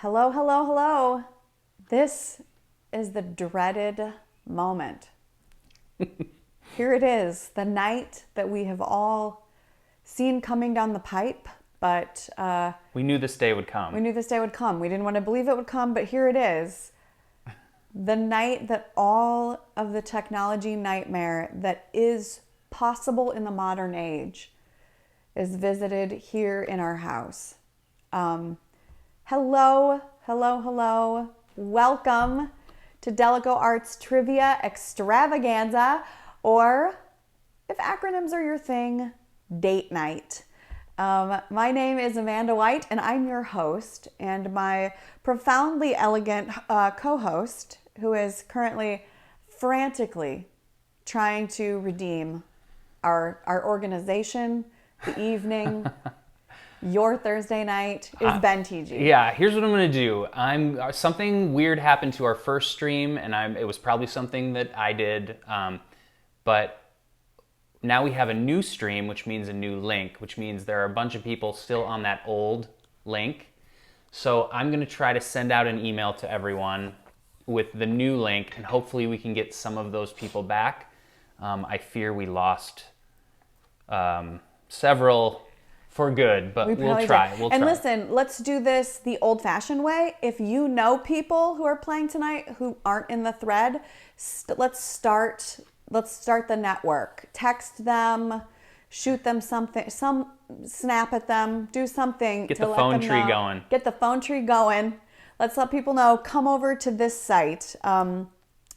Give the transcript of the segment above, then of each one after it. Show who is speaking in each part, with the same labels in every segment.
Speaker 1: Hello, hello, hello. This is the dreaded moment. Here it is, the night that we have all seen coming down the pipe, but
Speaker 2: we knew this day would come.
Speaker 1: We knew this day would come. We didn't want to believe it would come, but here it is. The night that all of the technology nightmare that is possible in the modern age is visited here in our house. Hello, hello, hello. Welcome to DalekoArts Trivia Extravaganza, or if acronyms are your thing, date night. My name is Amanda White, and I'm your host, and my profoundly elegant co-host, who is currently frantically trying to redeem our organization, the evening, your Thursday night, is Ben TG.
Speaker 2: Yeah, here's what I'm going to do. Something weird happened to our first stream, and it was probably something that I did, but now we have a new stream, which means a new link, which means there are a bunch of people still on that old link. So I'm going to try to send out an email to everyone with the new link, and hopefully we can get some of those people back. I fear we lost several for good, but we'll try.
Speaker 1: And listen, let's do this the old-fashioned way. If you know people who are playing tonight who aren't in the thread, let's start the network. Text them, shoot them something, snap at them, do something
Speaker 2: Get the phone tree going.
Speaker 1: Get the phone tree going. Let's let people know, come over to this site.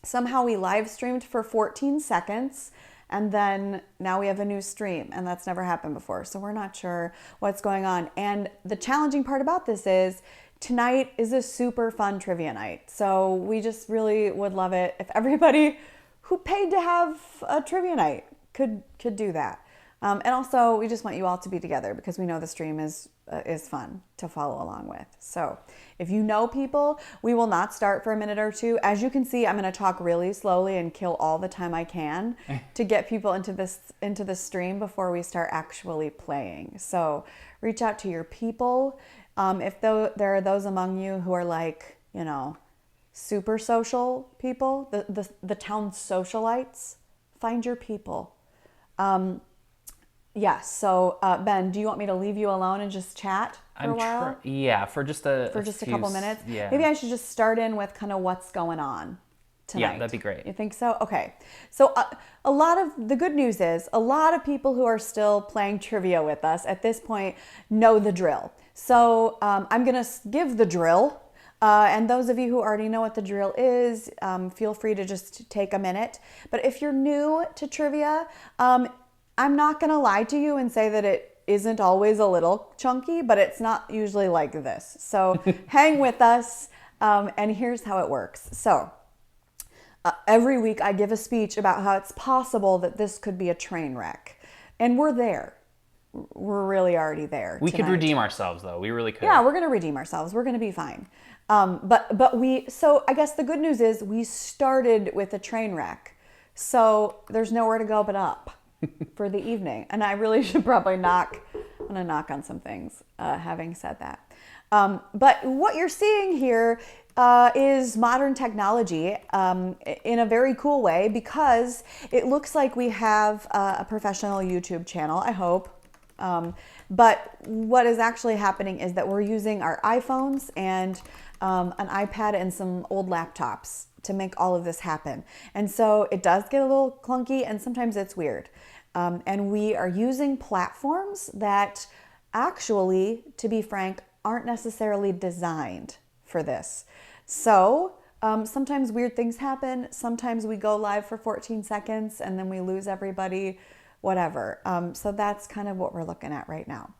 Speaker 1: Somehow we live streamed for 14 seconds, and then now we have a new stream, and that's never happened before. So we're not sure what's going on. And the challenging part about this is tonight is a super fun trivia night. So we just really would love it if everybody who paid to have a trivia night could do that. And also, we just want you all to be together because we know the stream is fun to follow along with. So if you know people, we will not start for a minute or two. As you can see, I'm going to talk really slowly and kill all the time I can to get people into the stream before we start actually playing. So reach out to your people. If there are those among you who are like, super social people, the town socialites, find your people. Yes. So Ben, do you want me to leave you alone and just chat for a while?
Speaker 2: Yeah, for just a
Speaker 1: couple minutes.
Speaker 2: Yeah.
Speaker 1: Maybe I should just start in with kind of what's going on tonight.
Speaker 2: Yeah, that'd be great.
Speaker 1: You think so? Okay. So a lot of the good news is a lot of people who are still playing trivia with us at this point know the drill. So I'm gonna give the drill. And those of you who already know what the drill is, feel free to just take a minute. But if you're new to trivia, I'm not going to lie to you and say that it isn't always a little chunky, but it's not usually like this. So hang with us, and here's how it works. So every week I give a speech about how it's possible that this could be a train wreck. And we're there. We're really already there.
Speaker 2: We could redeem ourselves, though. We really could.
Speaker 1: Yeah, we're going to redeem ourselves. We're going to be fine. So I guess the good news is we started with a train wreck. So there's nowhere to go but up for the evening. And I really should probably I'm going to knock on some things, having said that. But what you're seeing here is modern technology in a very cool way, because it looks like we have a professional YouTube channel, I hope. But what is actually happening is that we're using our iPhones and an iPad and some old laptops to make all of this happen. And so it does get a little clunky, and sometimes it's weird. And we are using platforms that actually, to be frank, aren't necessarily designed for this. So sometimes weird things happen. Sometimes we go live for 14 seconds and then we lose everybody, whatever. So that's kind of what we're looking at right now.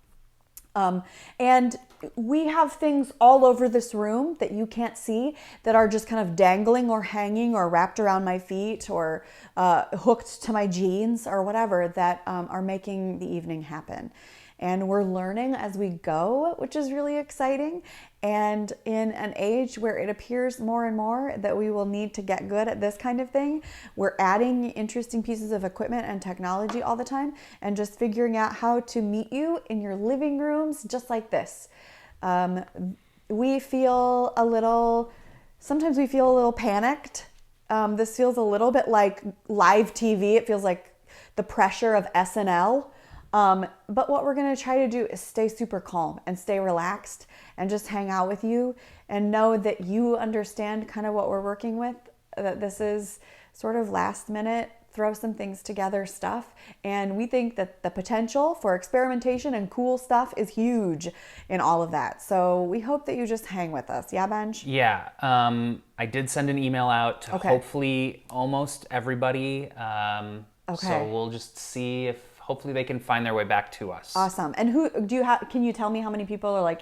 Speaker 1: And we have things all over this room that you can't see that are just kind of dangling or hanging or wrapped around my feet or hooked to my jeans or whatever that are making the evening happen. And we're learning as we go, which is really exciting. And in an age where it appears more and more that we will need to get good at this kind of thing, we're adding interesting pieces of equipment and technology all the time and just figuring out how to meet you in your living rooms just like this. sometimes we feel a little panicked. This feels a little bit like live TV. It feels like the pressure of SNL. But what we're going to try to do is stay super calm and stay relaxed and just hang out with you and know that you understand kind of what we're working with, that this is sort of last minute, throw some things together stuff. And we think that the potential for experimentation and cool stuff is huge in all of that. So we hope that you just hang with us. Yeah, Benj?
Speaker 2: Yeah. I did send an email out to hopefully almost everybody. So we'll just see if hopefully they can find their way back to us.
Speaker 1: Awesome. And can you tell me how many people are like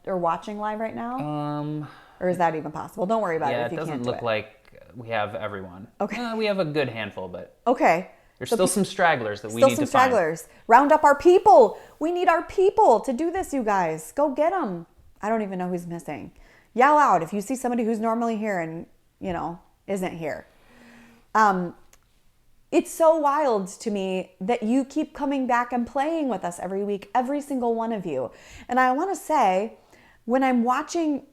Speaker 1: or watching live right now? Or is that even possible? Don't worry about it if you can't do it.
Speaker 2: Yeah, it doesn't look like we have everyone. Okay. We have a good handful, but there's still some stragglers that we need to find. Still some stragglers.
Speaker 1: Round up our people. We need our people to do this, you guys. Go get them. I don't even know who's missing. Yell out if you see somebody who's normally here and, isn't here. It's so wild to me that you keep coming back and playing with us every week, every single one of you. And I want to say, when I'm watching,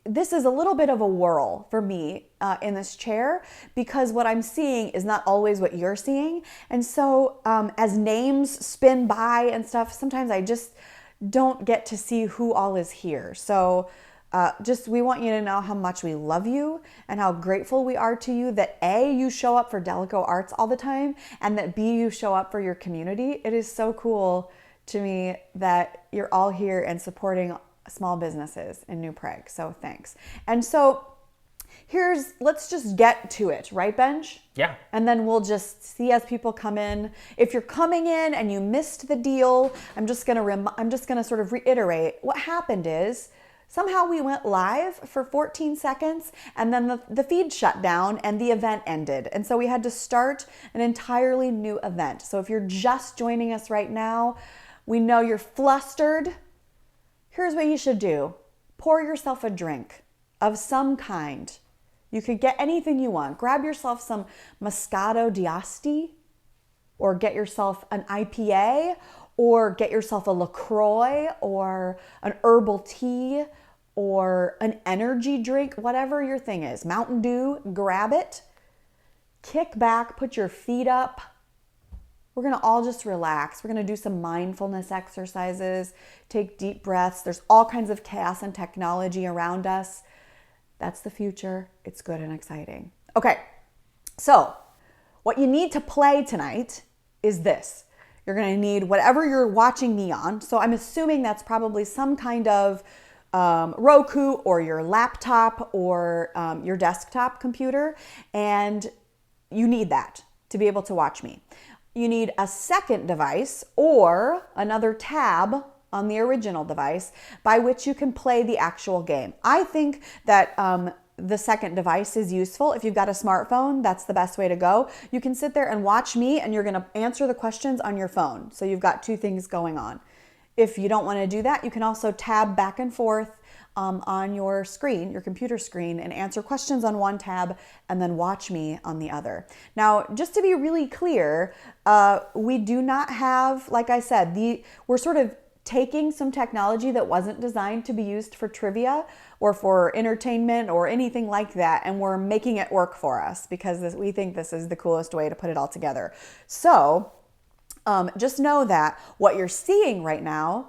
Speaker 1: this is a little bit of a whirl for me in this chair, because what I'm seeing is not always what you're seeing. And so as names spin by and stuff, sometimes I just don't get to see who all is here. So we want you to know how much we love you and how grateful we are to you that A, you show up for DalekoArts all the time, and that B, you show up for your community. It is so cool to me that you're all here and supporting small businesses in New Prague. So thanks. And so let's just get to it, right, Benj?
Speaker 2: Yeah.
Speaker 1: And then we'll just see as people come in. If you're coming in and you missed the deal, I'm just gonna sort of reiterate what happened is, somehow we went live for 14 seconds and then the feed shut down and the event ended. And so we had to start an entirely new event. So if you're just joining us right now, we know you're flustered. Here's what you should do. Pour yourself a drink of some kind. You could get anything you want. Grab yourself some Moscato d'Asti, or get yourself an IPA, or get yourself a LaCroix, or an herbal tea, or an energy drink, whatever your thing is. Mountain Dew, grab it. Kick back, put your feet up. We're gonna all just relax. We're gonna do some mindfulness exercises, take deep breaths. There's all kinds of chaos and technology around us. That's the future. It's good and exciting. Okay, so what you need to play tonight is this. You're gonna need whatever you're watching me on. So I'm assuming that's probably some kind of Roku or your laptop or your desktop computer. And you need that to be able to watch me. You need a second device or another tab on the original device by which you can play the actual game. I think that the second device is useful. If you've got a smartphone, that's the best way to go. You can sit there and watch me and you're gonna answer the questions on your phone. So you've got two things going on. If you don't wanna do that, you can also tab back and forth on your screen, your computer screen, and answer questions on one tab and then watch me on the other. Now, just to be really clear, we do not have, like I said, we're sort of taking some technology that wasn't designed to be used for trivia or for entertainment or anything like that, and we're making it work for us because we think this is the coolest way to put it all together. So just know that what you're seeing right now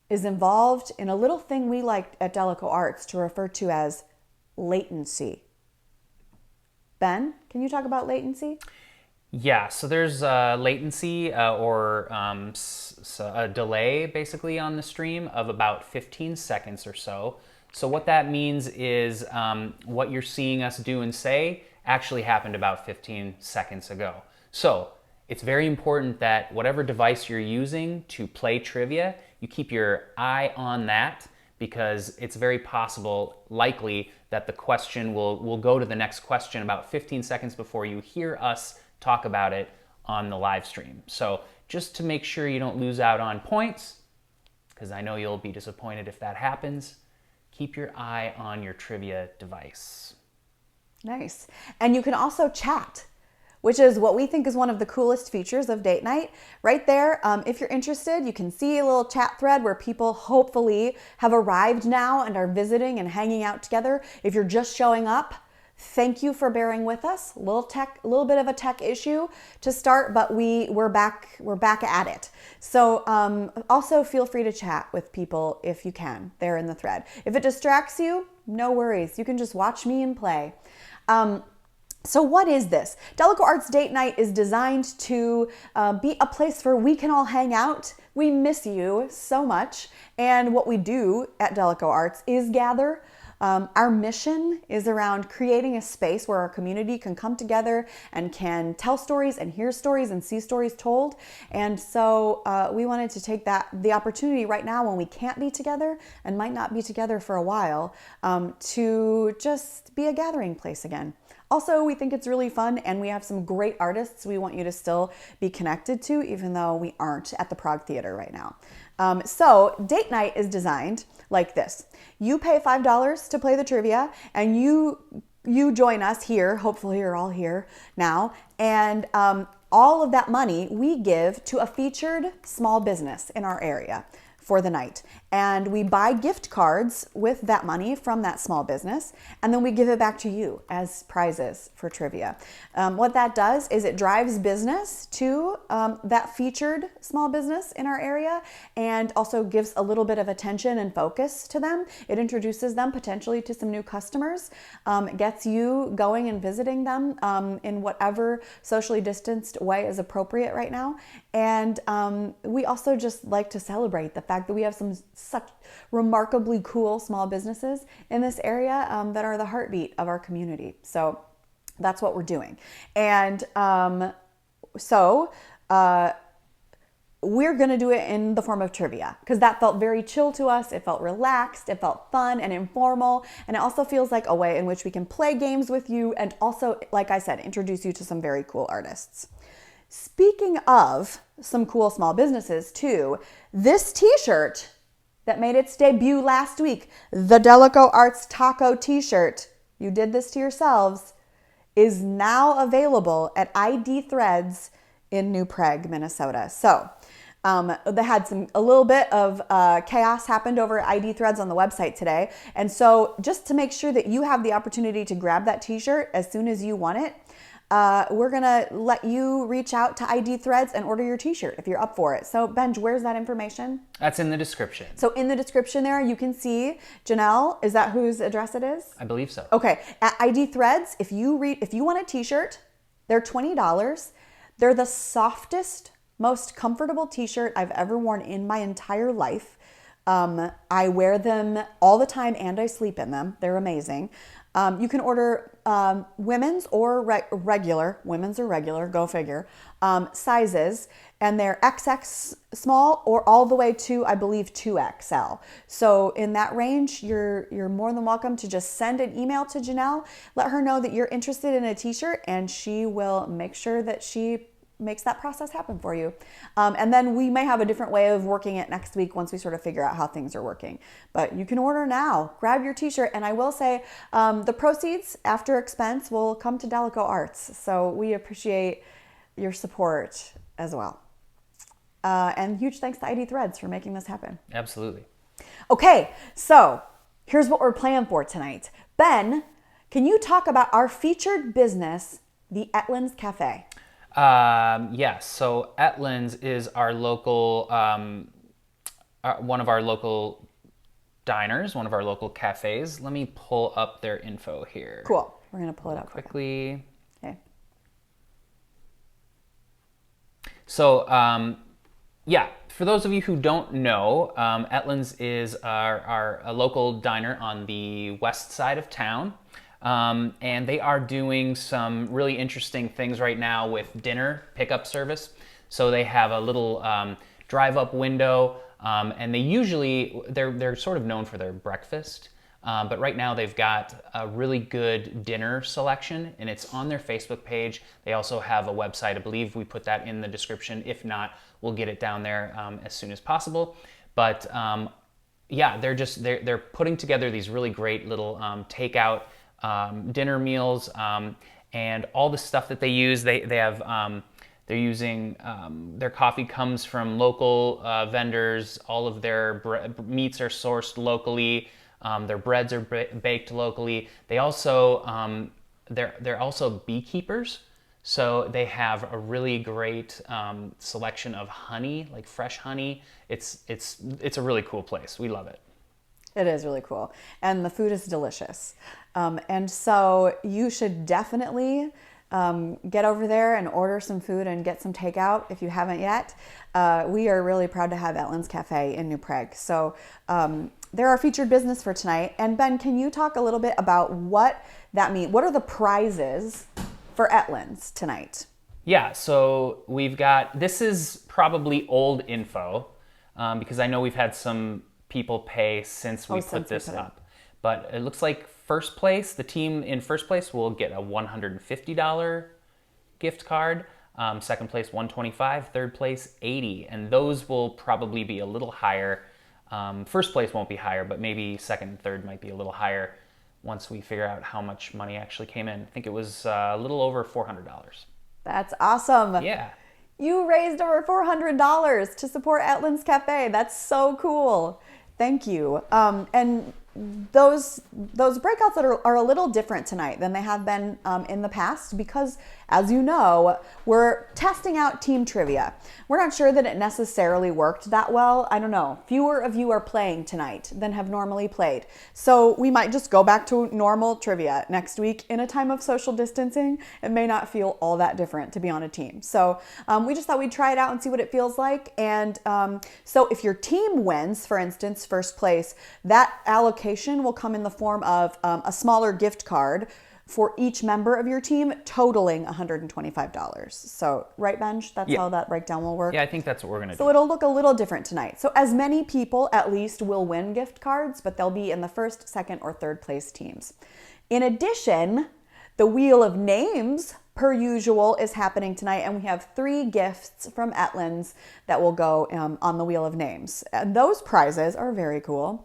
Speaker 1: is involved in a little thing we like at DalekoArts to refer to as latency. Ben, can you talk about latency?
Speaker 2: Yeah, so there's latency or a delay basically on the stream of about 15 seconds or so. So what that means is what you're seeing us do and say actually happened about 15 seconds ago. So it's very important that whatever device you're using to play trivia, you keep your eye on that, because it's very possible, likely, that the question will go to the next question about 15 seconds before you hear us talk about it on the live stream. So just to make sure you don't lose out on points, because I know you'll be disappointed if that happens, keep your eye on your trivia device.
Speaker 1: Nice. And you can also chat. which is what we think is one of the coolest features of date night. Right there, if you're interested, you can see a little chat thread where people hopefully have arrived now and are visiting and hanging out together. If you're just showing up, thank you for bearing with us. A little bit of a tech issue to start, but we're back at it. So also feel free to chat with people if you can there in the thread. If it distracts you, no worries. You can just watch me and play. So what is this? DalekoArts Date Night is designed to be a place where we can all hang out. We miss you so much. And what we do at DalekoArts is gather. Our mission is around creating a space where our community can come together and can tell stories and hear stories and see stories told. And so we wanted to take the opportunity right now when we can't be together and might not be together for a while to just be a gathering place again. Also, we think it's really fun and we have some great artists we want you to still be connected to, even though we aren't at the Prague Theater right now. So date night is designed like this. You pay $5 to play the trivia and you join us here. Hopefully you're all here now. And all of that money we give to a featured small business in our area for the night. And we buy gift cards with that money from that small business, and then we give it back to you as prizes for trivia. What that does is it drives business to that featured small business in our area and also gives a little bit of attention and focus to them. It introduces them potentially to some new customers, gets you going and visiting them in whatever socially distanced way is appropriate right now. And we also just like to celebrate the fact that we have such remarkably cool small businesses in this area that are the heartbeat of our community. So that's what we're doing. And we're going to do it in the form of trivia because that felt very chill to us. It felt relaxed. It felt fun and informal. And it also feels like a way in which we can play games with you and also, like I said, introduce you to some very cool artists. Speaking of some cool small businesses too, this t-shirt that made its debut last week, the DalekoArts Taco t-shirt, you did this to yourselves, is now available at ID Threads in New Prague, Minnesota. So they had a little bit of chaos happened over at ID Threads on the website today. And so just to make sure that you have the opportunity to grab that t-shirt as soon as you want it, we're going to let you reach out to ID Threads and order your t-shirt if you're up for it. So Benj, where's that information?
Speaker 2: That's in the description.
Speaker 1: So in the description there, you can see Janelle. Is that whose address it is?
Speaker 2: I believe so.
Speaker 1: Okay. At ID Threads, if you want a t-shirt, they're $20. They're the softest, most comfortable t-shirt I've ever worn in my entire life. I wear them all the time and I sleep in them. They're amazing. You can order women's or regular, go figure, sizes, and they're XX small or all the way to, I believe, 2XL. So in that range, you're more than welcome to just send an email to Janelle, let her know that you're interested in a t-shirt, and she will make sure that she makes that process happen for you. And then we may have a different way of working it next week once we sort of figure out how things are working. But you can order now, grab your t-shirt. And I will say the proceeds after expense will come to DalekoArts. So we appreciate your support as well. And huge thanks to ID Threads for making this happen.
Speaker 2: Absolutely.
Speaker 1: Okay, so here's what we're planning for tonight. Ben, can you talk about our featured business, the Ettlin's Cafe?
Speaker 2: Yes. So Ettlin's is our local, one of our local diners, one of our local cafes. Let me pull up their info here.
Speaker 1: Cool. We're going to pull it up
Speaker 2: quickly.
Speaker 1: Okay.
Speaker 2: So, yeah, for those of you who don't know, Ettlin's is a local diner on the west side of town. And they are doing some really interesting things right now with dinner pickup service. So they have a little drive-up window, and they're sort of known for their breakfast. But right now they've got a really good dinner selection, and it's on their Facebook page. They also have a website. I believe we put that in the description. If not, we'll get it down there as soon as possible. But yeah, they're putting together these really great little takeout dinner meals, and all the stuff that they use. They have they're using their coffee comes from local vendors. All of their meats are sourced locally. Their breads are baked locally. They also they're also beekeepers. So they have a really great selection of honey, like fresh honey. It's a really cool place. We love it.
Speaker 1: It is really cool. And the food is delicious. And so you should definitely get over there and order some food and get some takeout if you haven't yet. We are really proud to have Ettlin's Cafe in New Prague. So they're our featured business for tonight. And Ben, can you talk a little bit about what that means? What are the prizes for Ettlin's tonight?
Speaker 2: Yeah, so we've got, this is probably old info because I know we've had some people pay since we put this up. But it looks like first place, the team in first place will get a $150 gift card. Second place, $125. Third place, $80. And those will probably be a little higher. First place won't be higher, but maybe second and third might be a little higher once we figure out how much money actually came in. I think it was a little over $400.
Speaker 1: That's awesome.
Speaker 2: Yeah.
Speaker 1: You raised over $400 to support Ettlin's Cafe. That's so cool. Thank you. And those breakouts that are a little different tonight than they have been in the past because, as you know, we're testing out team trivia. We're not sure that it necessarily worked that well. I don't know. Fewer of you are playing tonight than have normally played. So we might just go back to normal trivia next week in a time of social distancing. It may not feel all that different to be on a team. So we just thought we'd try it out and see what it feels like. And so if your team wins, for instance, first place, that allocation will come in the form of a smaller gift card for each member of your team, totaling $125. So, right, Benj? That's how that breakdown will work?
Speaker 2: Yeah, I think that's what we're going to do.
Speaker 1: So it'll look a little different tonight. So as many people at least will win gift cards, but they'll be in the first, second, or third place teams. In addition, the Wheel of Names, per usual, is happening tonight, and we have 3 gifts from Ettlin's that will go on the Wheel of Names. And those prizes are very cool.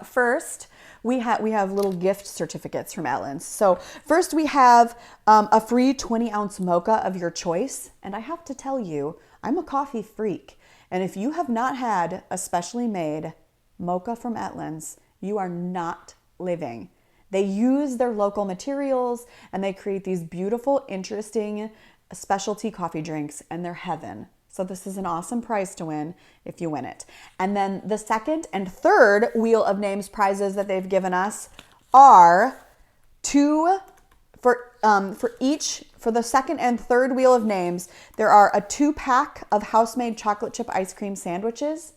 Speaker 1: First, we have little gift certificates from Ettlin's. So first we have a free 20-ounce mocha of your choice. And I have to tell you, I'm a coffee freak. And if you have not had a specially made mocha from Ettlin's, you are not living. They use their local materials and they create these beautiful, interesting specialty coffee drinks, and they're heaven. So this is an awesome prize to win if you win it. And then the second and third Wheel of Names prizes that they've given us are for the second and third Wheel of Names, there are a 2-pack of house-made chocolate chip ice cream sandwiches.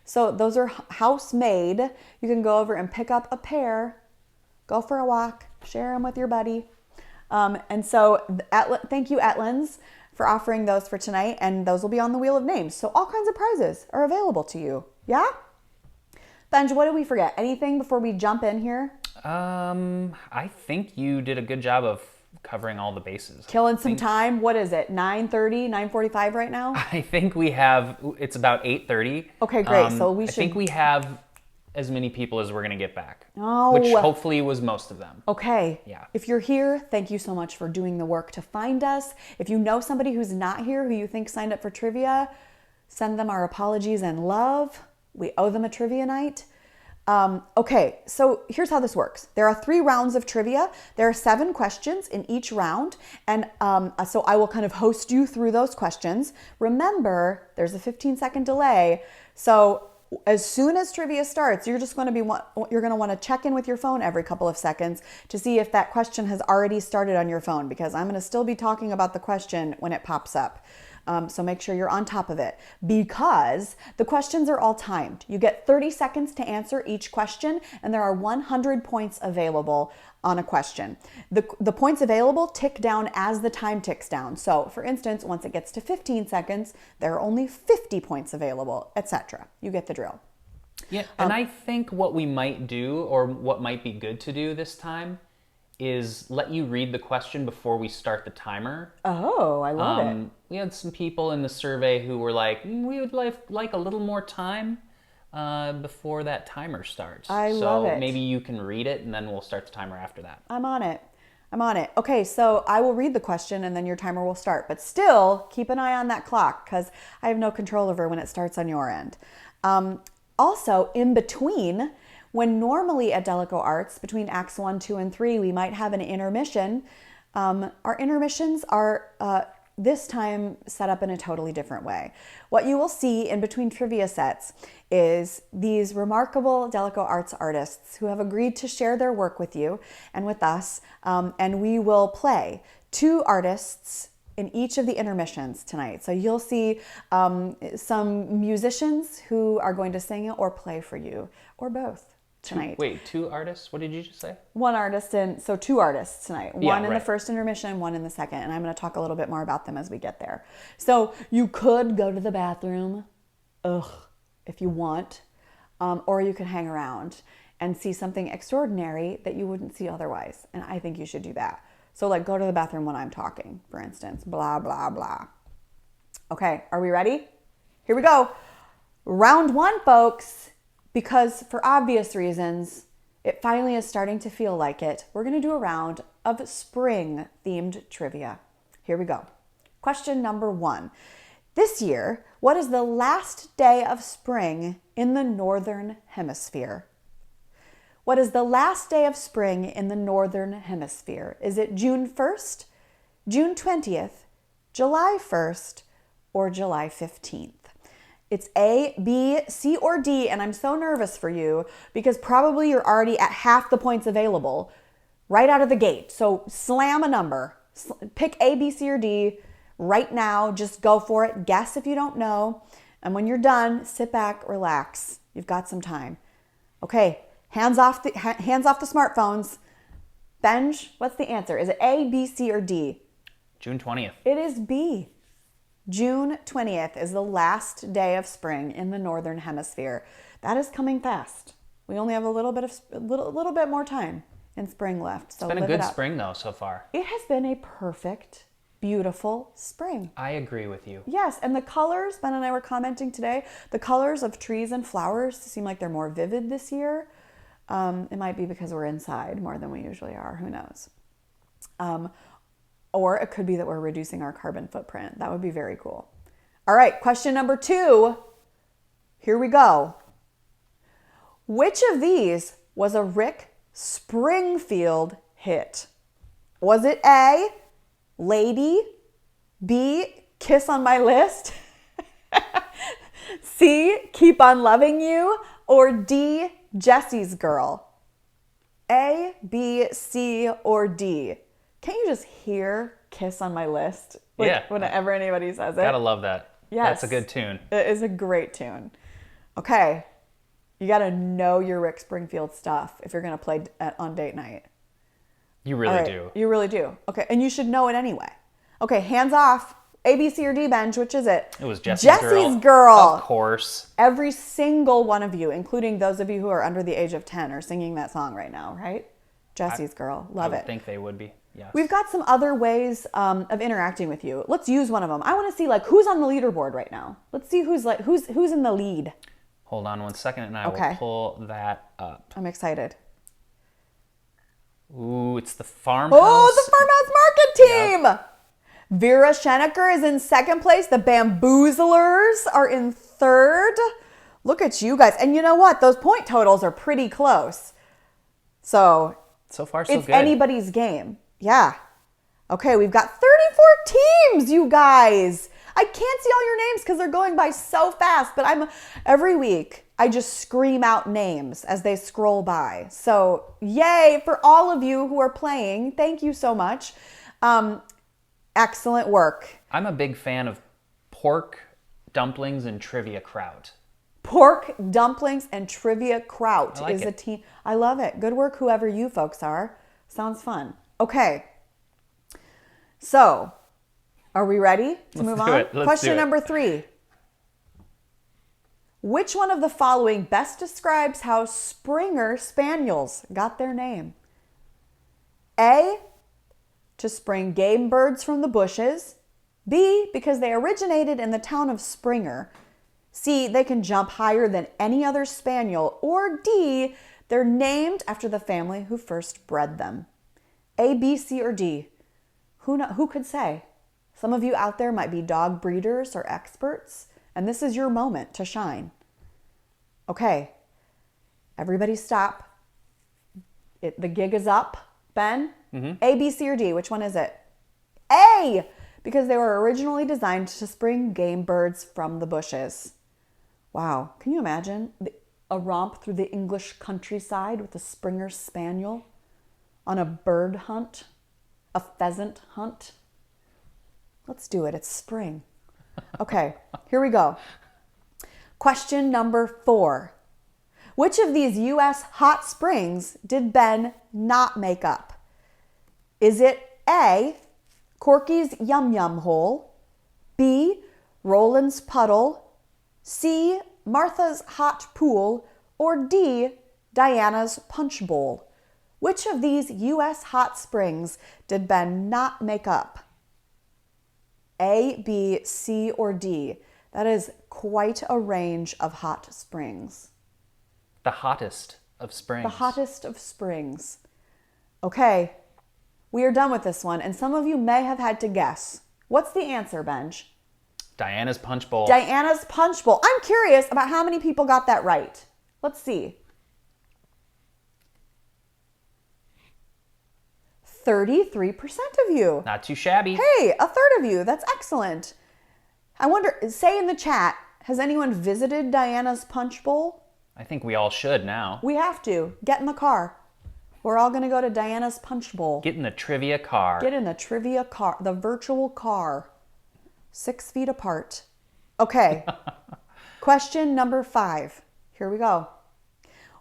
Speaker 1: So those are house-made. You can go over and pick up a pair, go for a walk, share them with your buddy. And so thank you, Ettlin's, for offering those for tonight, and those will be on the Wheel of Names. So all kinds of prizes are available to you. Yeah? Benj, what did we forget? Anything before we jump in here?
Speaker 2: I think you did a good job of covering all the bases.
Speaker 1: Killing some time. What is it? 9:30, 9:45 right now?
Speaker 2: I think we have, it's about 8:30.
Speaker 1: Okay, great. So
Speaker 2: I think we have as many people as we're going to get back.
Speaker 1: Oh.
Speaker 2: Which hopefully was most of them.
Speaker 1: Okay.
Speaker 2: Yeah.
Speaker 1: If you're here, thank you so much for doing the work to find us. If you know somebody who's not here who you think signed up for trivia, send them our apologies and love. We owe them a trivia night. Okay, so here's how this works. There are 3 rounds of trivia. There are 7 questions in each round. And so I will kind of host you through those questions. Remember, there's a 15-second delay. So as soon as trivia starts, you're going to want to check in with your phone every couple of seconds to see if that question has already started on your phone, because I'm going to still be talking about the question when it pops up. So make sure you're on top of it, because the questions are all timed. You get 30 seconds to answer each question, and there are 100 points available on a question. The points available tick down as the time ticks down. So for instance, once it gets to 15 seconds, there are only 50 points available, etc. You get the drill.
Speaker 2: Yeah, and I think what we might do, or what might be good to do this time, is let you read the question before we start the timer.
Speaker 1: Oh, I love it.
Speaker 2: We had some people in the survey who were like, we would like a little more time before that timer starts.
Speaker 1: I love it.
Speaker 2: So maybe you can read it, and then we'll start the timer after that.
Speaker 1: I'm on it. I'm on it. Okay, so I will read the question and then your timer will start. But still, keep an eye on that clock because I have no control over when it starts on your end. Also, in between, when normally at DalekoArts, between acts 1, 2, and 3, we might have an intermission. Our intermissions are this time set up in a totally different way. What you will see in between trivia sets is these remarkable DalekoArts artists who have agreed to share their work with you and with us, and we will play 2 artists in each of the intermissions tonight. So you'll see some musicians who are going to sing or play for you, or both tonight.
Speaker 2: Wait, 2 artists? What did you just say?
Speaker 1: 1 artist and so 2 artists tonight. One in
Speaker 2: right.
Speaker 1: the first intermission, 1 in the second, and I'm going to talk a little bit more about them as we get there. So you could go to the bathroom, if you want, or you could hang around and see something extraordinary that you wouldn't see otherwise. And I think you should do that. So like go to the bathroom when I'm talking, for instance, blah, blah, blah. Okay, are we ready? Here we go. Round 1, folks. Because for obvious reasons, it finally is starting to feel like it. We're going to do a round of spring-themed trivia. Here we go. Question number 1. This year, what is the last day of spring in the Northern Hemisphere? What is the last day of spring in the Northern Hemisphere? Is it June 1st, June 20th, July 1st, or July 15th? It's A, B, C, or D, and I'm so nervous for you because probably you're already at half the points available right out of the gate. So slam a number. Pick A, B, C, or D right now. Just go for it. Guess if you don't know. And when you're done, sit back, relax. You've got some time. Okay, hands off the smartphones. Benj, what's the answer? Is it A, B, C, or D?
Speaker 2: June 20th.
Speaker 1: It is B. June 20th is the last day of spring in the Northern Hemisphere. That is coming fast. We only have a little bit more time in spring left. So
Speaker 2: it's been a good spring though so far.
Speaker 1: It has been a perfect, beautiful spring.
Speaker 2: I agree with you.
Speaker 1: Yes, and the colors, Ben and I were commenting today, the colors of trees and flowers seem like they're more vivid this year. It might be because we're inside more than we usually are. Who knows? Or it could be that we're reducing our carbon footprint. That would be very cool. All right, question number 2. Here we go. Which of these was a Rick Springfield hit? Was it A, Lady, B, Kiss on My List, C, Keep on Loving You, or D, Jesse's Girl? A, B, C, or D? Can't you just hear Kiss on My List? Whenever anybody says it.
Speaker 2: Gotta love that.
Speaker 1: Yes.
Speaker 2: That's a good tune.
Speaker 1: It is a great tune. Okay. You gotta know your Rick Springfield stuff if you're gonna play on date night.
Speaker 2: You really do.
Speaker 1: You really do. Okay. And you should know it anyway. Okay. Hands off. A, B, C, or D, Benj. Which is it?
Speaker 2: It was Jesse's Girl. Of course.
Speaker 1: Every single one of you, including those of you who are under the age of 10, are singing that song right now, right? Jesse's Girl. Love it.
Speaker 2: I would think they would be. Yes.
Speaker 1: We've got some other ways of interacting with you. Let's use one of them. I want to see who's on the leaderboard right now. Let's see who's in the lead.
Speaker 2: Hold on 1 second and I will pull that up.
Speaker 1: I'm excited.
Speaker 2: Ooh, it's the Farmhouse.
Speaker 1: Oh, the Farmhouse Market team. Yep. Vera Schenecker is in second place. The Bamboozlers are in third. Look at you guys. And you know what? Those point totals are pretty close. So
Speaker 2: far, so
Speaker 1: it's
Speaker 2: good.
Speaker 1: Anybody's game. Yeah. Okay, we've got 34 teams, you guys. I can't see all your names because they're going by so fast, but every week I just scream out names as they scroll by. So yay for all of you who are playing. Thank you so much. Excellent work.
Speaker 2: I'm a big fan of pork, dumplings, and trivia kraut.
Speaker 1: Pork, dumplings, and trivia kraut
Speaker 2: is
Speaker 1: a team. I love it. Good work, whoever you folks are. Sounds fun. Okay. So, are we ready to move on? Question number 3. Which one of the following best describes how Springer Spaniels got their name? A, to spring game birds from the bushes. B, because they originated in the town of Springer. C, they can jump higher than any other spaniel. Or D, they're named after the family who first bred them. A, B, C, or D? Who could say? Some of you out there might be dog breeders or experts, and this is your moment to shine. Okay, everybody stop. The gig is up. Ben, A, B, C, or D? Which one is it? A, because they were originally designed to spring game birds from the bushes. Wow, can you imagine a romp through the English countryside with a Springer Spaniel on a bird hunt, a pheasant hunt? Let's do it. It's spring. Okay, here we go. Question number 4. Which of these U.S. hot springs did Ben not make up? Is it A, Corky's Yum Yum Hole, B, Roland's Puddle, C, Martha's Hot Pool, or D, Diana's Punch Bowl? Which of these U.S. hot springs did Ben not make up? A, B, C, or D? That is quite a range of hot springs.
Speaker 2: The hottest of springs.
Speaker 1: The hottest of springs. Okay, we are done with this one, and some of you may have had to guess. What's the answer, Benj?
Speaker 2: Diana's Punch Bowl.
Speaker 1: Diana's Punch Bowl. I'm curious about how many people got that right. Let's see. 33% of you.
Speaker 2: Not too shabby.
Speaker 1: Hey, a third of you. That's excellent. I wonder, say in the chat, has anyone visited Diana's Punch Bowl?
Speaker 2: I think we all should now.
Speaker 1: We have to. Get in the car. We're all going to go to Diana's Punch Bowl.
Speaker 2: Get in the trivia car.
Speaker 1: Get in the trivia car, the virtual car. 6 feet apart. Okay. Question number 5. Here we go.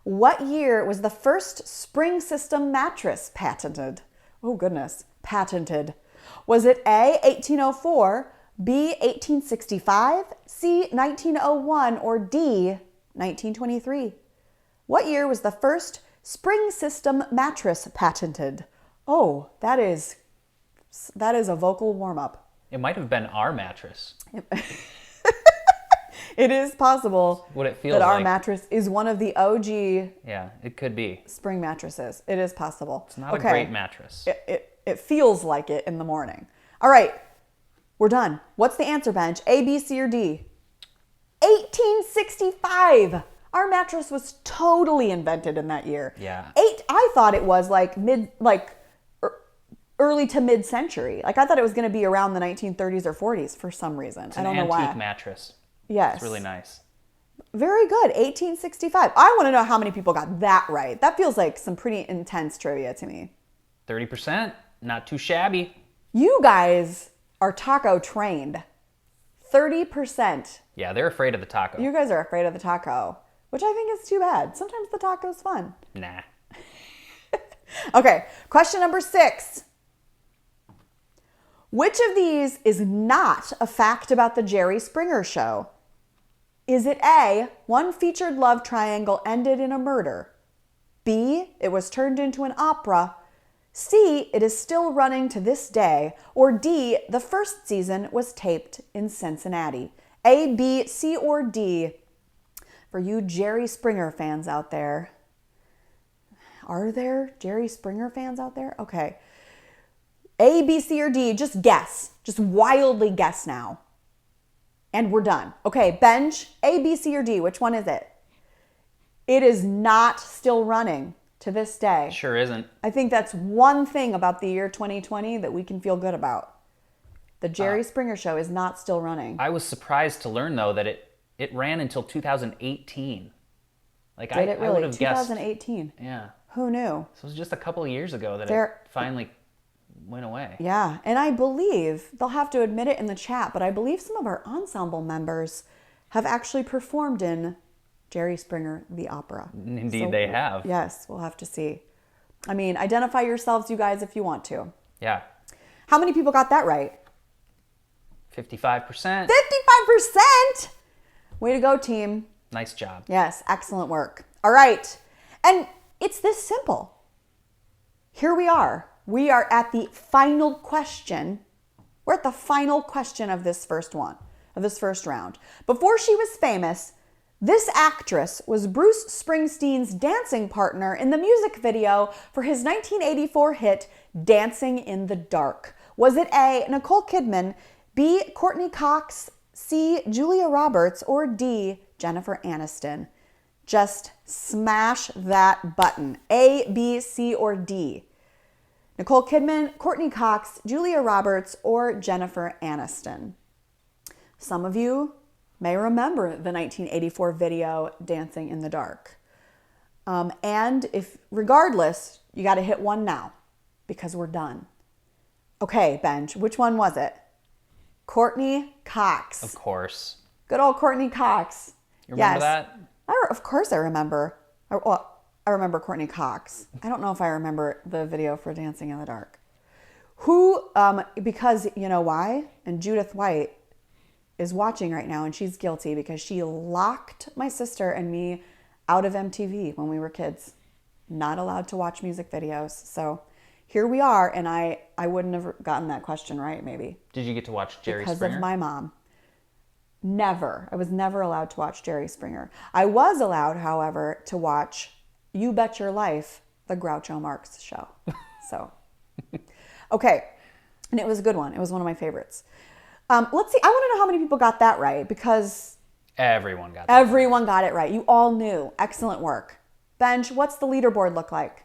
Speaker 1: What year was the first spring system mattress patented? Oh, goodness. Patented. Was it A, 1804, B, 1865, C, 1901, or D, 1923? What year was the first spring system mattress patented? Oh, that is a vocal warm-up.
Speaker 2: It might have been our mattress.
Speaker 1: It is possible
Speaker 2: What it feels
Speaker 1: that our
Speaker 2: like.
Speaker 1: mattress is one of the OG
Speaker 2: Yeah, it could be.
Speaker 1: spring mattresses. It is possible.
Speaker 2: It's not a great mattress.
Speaker 1: It feels like it in the morning. All right, we're done. What's the answer, Bench? A, B, C, or D? 1865. Our mattress was totally invented in that year.
Speaker 2: Yeah.
Speaker 1: I thought it was early to mid-century. Like I thought it was going to be around the 1930s or 40s for some reason. I don't know why.
Speaker 2: It's an antique mattress.
Speaker 1: Yes.
Speaker 2: It's really nice.
Speaker 1: Very good. 1865. I want to know how many people got that right. That feels like some pretty intense trivia to me.
Speaker 2: 30%. Not too shabby.
Speaker 1: You guys are taco trained. 30%.
Speaker 2: Yeah, they're afraid of the taco.
Speaker 1: You guys are afraid of the taco, which I think is too bad. Sometimes the taco's fun.
Speaker 2: Nah.
Speaker 1: Okay, question number 6. Which of these is not a fact about the Jerry Springer Show? Is it A, one featured love triangle ended in a murder? B, it was turned into an opera? C, it is still running to this day? Or D, the first season was taped in Cincinnati? A, B, C, or D? For you Jerry Springer fans out there. Are there Jerry Springer fans out there? Okay. A, B, C, or D, just guess. Just wildly guess now. And we're done. Okay, Benj, A, B, C, or D, which one is it? It is not still running to this day.
Speaker 2: Sure isn't.
Speaker 1: I think that's one thing about the year 2020 that we can feel good about. The Jerry Springer Show is not still running.
Speaker 2: I was surprised to learn, though, that it ran until 2018. Like,
Speaker 1: Did it
Speaker 2: I
Speaker 1: really?
Speaker 2: would have guessed.
Speaker 1: 2018.
Speaker 2: Yeah.
Speaker 1: Who knew?
Speaker 2: So it was just a couple of years ago that
Speaker 1: There-
Speaker 2: it finally went away.
Speaker 1: Yeah, and I believe, they'll have to admit it in the chat, but I believe some of our ensemble members have actually performed in Jerry Springer, the opera.
Speaker 2: Indeed, they have.
Speaker 1: Yes, we'll have to see. I mean, identify yourselves, you guys, if you want to.
Speaker 2: Yeah.
Speaker 1: How many people got that right?
Speaker 2: 55%.
Speaker 1: 55%! Way to go, team.
Speaker 2: Nice job.
Speaker 1: Yes, excellent work. All right. And it's this simple. Here we are. We are at the final question. We're at the final question of this first round. Before she was famous, This actress was Bruce Springsteen's dancing partner in the music video for his 1984 hit, Dancing in the Dark. Was it A, Nicole Kidman, B, Courtney Cox, C, Julia Roberts, or D, Jennifer Aniston? Just smash that button. A, B, C, or D. Nicole Kidman, Courtney Cox, Julia Roberts, or Jennifer Aniston. Some of you may remember the 1984 video, Dancing in the Dark. And if, regardless, you got to hit one now because we're done. Okay, Benj, which one was it? Courtney Cox.
Speaker 2: Of course.
Speaker 1: Good old Courtney Cox.
Speaker 2: You remember that?
Speaker 1: Of course I remember. I remember Courtney Cox. I don't know if I remember the video for Dancing in the Dark. Because you know why? And Judith White is watching right now, and she's guilty because she locked my sister and me out of MTV when we were kids. Not allowed to watch music videos. So here we are, and I wouldn't have gotten that question right, maybe.
Speaker 2: Did you get to watch Jerry Springer?
Speaker 1: Because of my mom. Never. I was never allowed to watch Jerry Springer. I was allowed, however, to watch You Bet Your Life, the Groucho Marx show. So, okay. And it was a good one. It was one of my favorites. Let's see. I want to know how many people got that right because
Speaker 2: everyone got
Speaker 1: it right. You all knew. Excellent work. Benj, what's the leaderboard look like?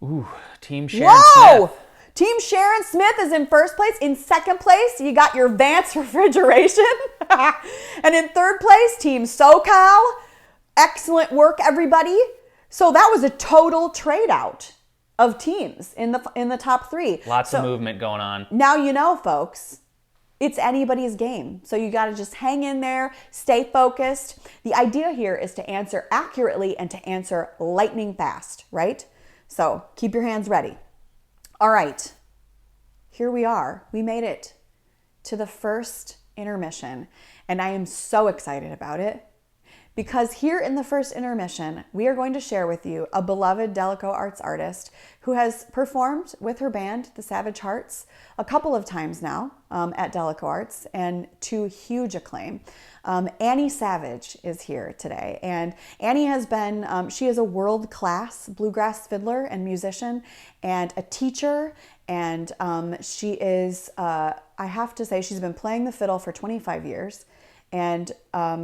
Speaker 2: Ooh, Team Sharon Smith.
Speaker 1: Team Sharon Smith is in first place. In second place, you got your Vance refrigeration. And in third place, Team SoCal. Excellent work, everybody. So that was a total trade out of teams in the top three.
Speaker 2: Lots of movement going on.
Speaker 1: Now you know, folks, it's anybody's game. So you got to just hang in there, stay focused. The idea here is to answer accurately and to answer lightning fast, right? So keep your hands ready. All right, here we are. We made it to the first intermission, and I am so excited about it. Because here in the first intermission, we are going to share with you a beloved DalekoArts artist who has performed with her band, the Savage Hearts, a couple of times now at DalekoArts, and to huge acclaim. Annie Savage is here today, and Annie has been, she is a world-class bluegrass fiddler and musician and a teacher, and she is, I have to say, she's been playing the fiddle for 25 years. And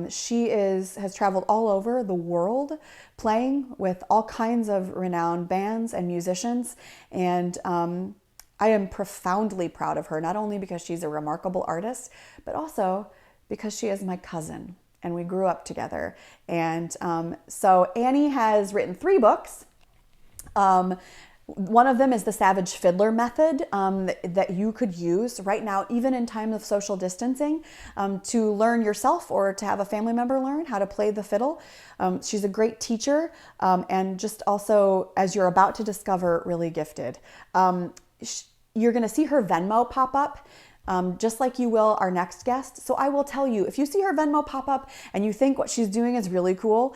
Speaker 1: she has traveled all over the world playing with all kinds of renowned bands and musicians. And I am profoundly proud of her, not only because she's a remarkable artist, but also because she is my cousin and we grew up together. And so Annie has written 3 books. One of them is the Savage Fiddler method that you could use right now, even in time of social distancing, to learn yourself or to have a family member learn how to play the fiddle. She's a great teacher and just also, as you're about to discover, really gifted. You're going to see her Venmo pop up. Just like you will our next guest. So I will tell you, if you see her Venmo pop up and you think what she's doing is really cool,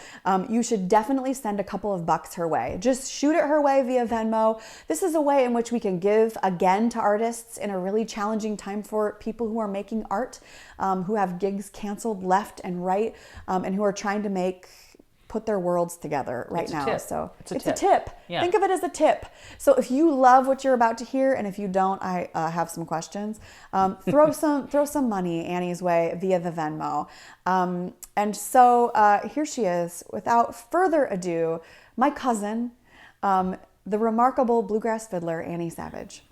Speaker 1: you should definitely send a couple of bucks her way. Just shoot it her way via Venmo. This is a way in which we can give again to artists in a really challenging time for people who are making art, who have gigs canceled left and right, and who are trying to put their worlds together right now. So it's a tip. Yeah. Think of it as a tip. So if you love what you're about to hear, and if you don't, I have some questions. Throw some money Annie's way via the Venmo. And so here she is. Without further ado, my cousin, the remarkable bluegrass fiddler Annie Savage.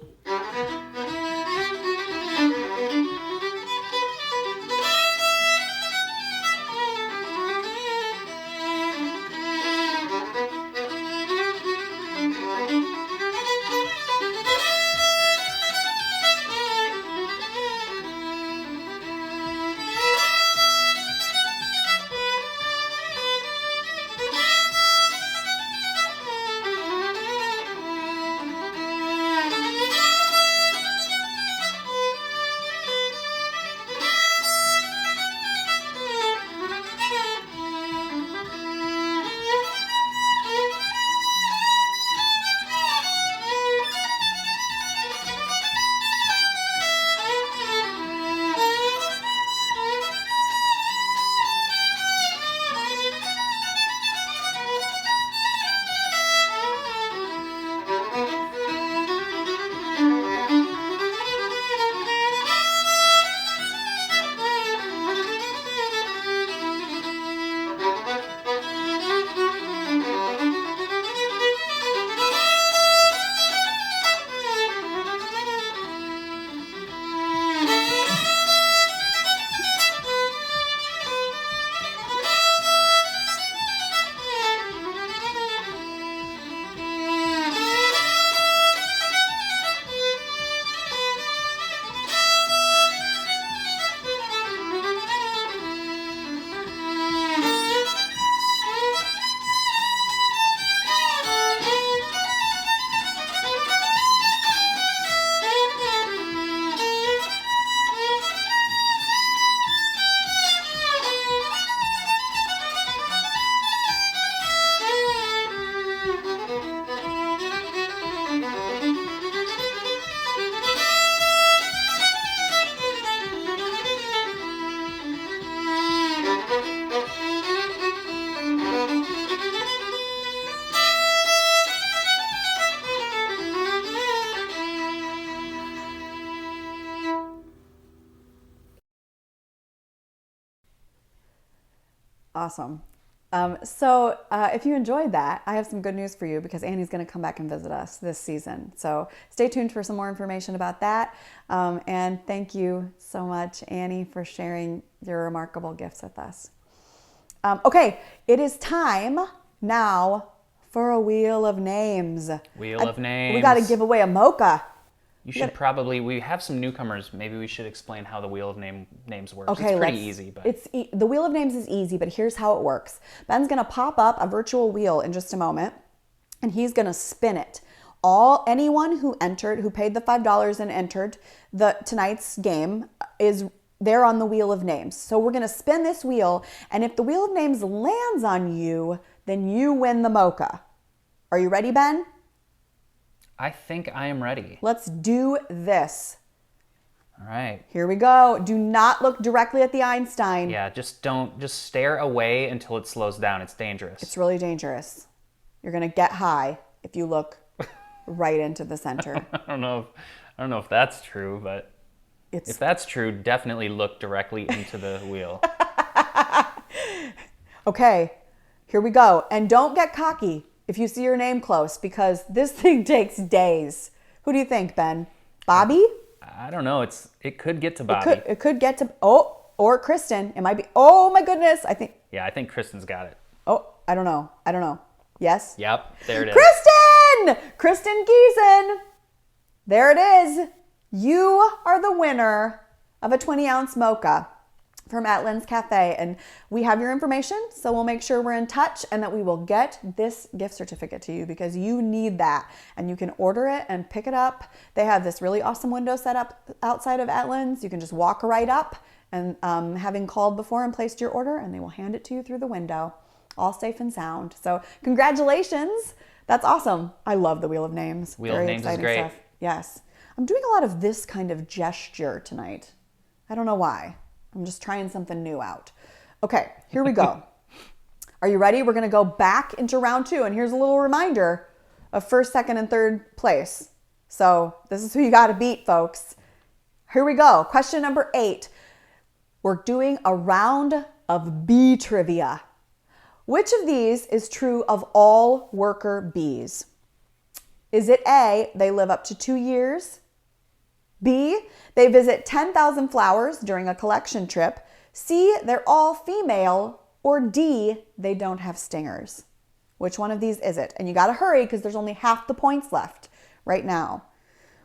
Speaker 1: Awesome. So if you enjoyed that, I have some good news for you because Annie's going to come back and visit us this season. So stay tuned for some more information about that. And thank you so much, Annie, for sharing your remarkable gifts with us. Okay, it is time now for a Wheel of Names.
Speaker 2: Wheel of Names.
Speaker 1: We got to give away a mocha.
Speaker 2: You should probably, we have some newcomers. Maybe we should explain how the Wheel of Names works.
Speaker 1: Okay,
Speaker 2: it's pretty easy. But
Speaker 1: the Wheel of Names is easy, but here's how it works. Ben's going to pop up a virtual wheel in just a moment, and he's going to spin it. Anyone who paid the $5 and entered tonight's game is there on the Wheel of Names. So we're going to spin this wheel, and if the Wheel of Names lands on you, then you win the mocha. Are you ready, Ben?
Speaker 2: I think I am ready.
Speaker 1: Let's do this.
Speaker 2: All right.
Speaker 1: Here we go. Do not look directly at the Einstein.
Speaker 2: Yeah, just stare away until it slows down. It's dangerous.
Speaker 1: It's really dangerous. You're going to get high if you look right into the center.
Speaker 2: I don't know if that's true, but if that's true, definitely look directly into the wheel.
Speaker 1: Okay, here we go. And don't get cocky if you see your name close, because this thing takes days. Who do you think, Ben? Bobby?
Speaker 2: I don't know. It could get to Bobby.
Speaker 1: It could get to, or Kristen. It might be, oh my goodness. I think
Speaker 2: Kristen's got it.
Speaker 1: Oh, I don't know. Yes?
Speaker 2: Yep, there it is.
Speaker 1: Kristen Giesen. There it is. You are the winner of a 20-ounce mocha from Ettlin's Cafe, and we have your information, so we'll make sure we're in touch and that we will get this gift certificate to you because you need that, and you can order it and pick it up. They have this really awesome window set up outside of Ettlin's. You can just walk right up and having called before and placed your order, and they will hand it to you through the window, all safe and sound. So congratulations. That's awesome. I love the Wheel of Names.
Speaker 2: Wheel of Names is great.
Speaker 1: Stuff. Yes. I'm doing a lot of this kind of gesture tonight. I don't know why. I'm just trying something new out. Okay, here we go. Are you ready? We're going to go back into round 2. And here's a little reminder of first, second, and third place. So this is who you got to beat, folks. Here we go. Question number 8. We're doing a round of bee trivia. Which of these is true of all worker bees? Is it A, they live up to 2 years? B, they visit 10,000 flowers during a collection trip. C, they're all female. Or D, they don't have stingers. Which one of these is it? And you got to hurry because there's only half the points left right now.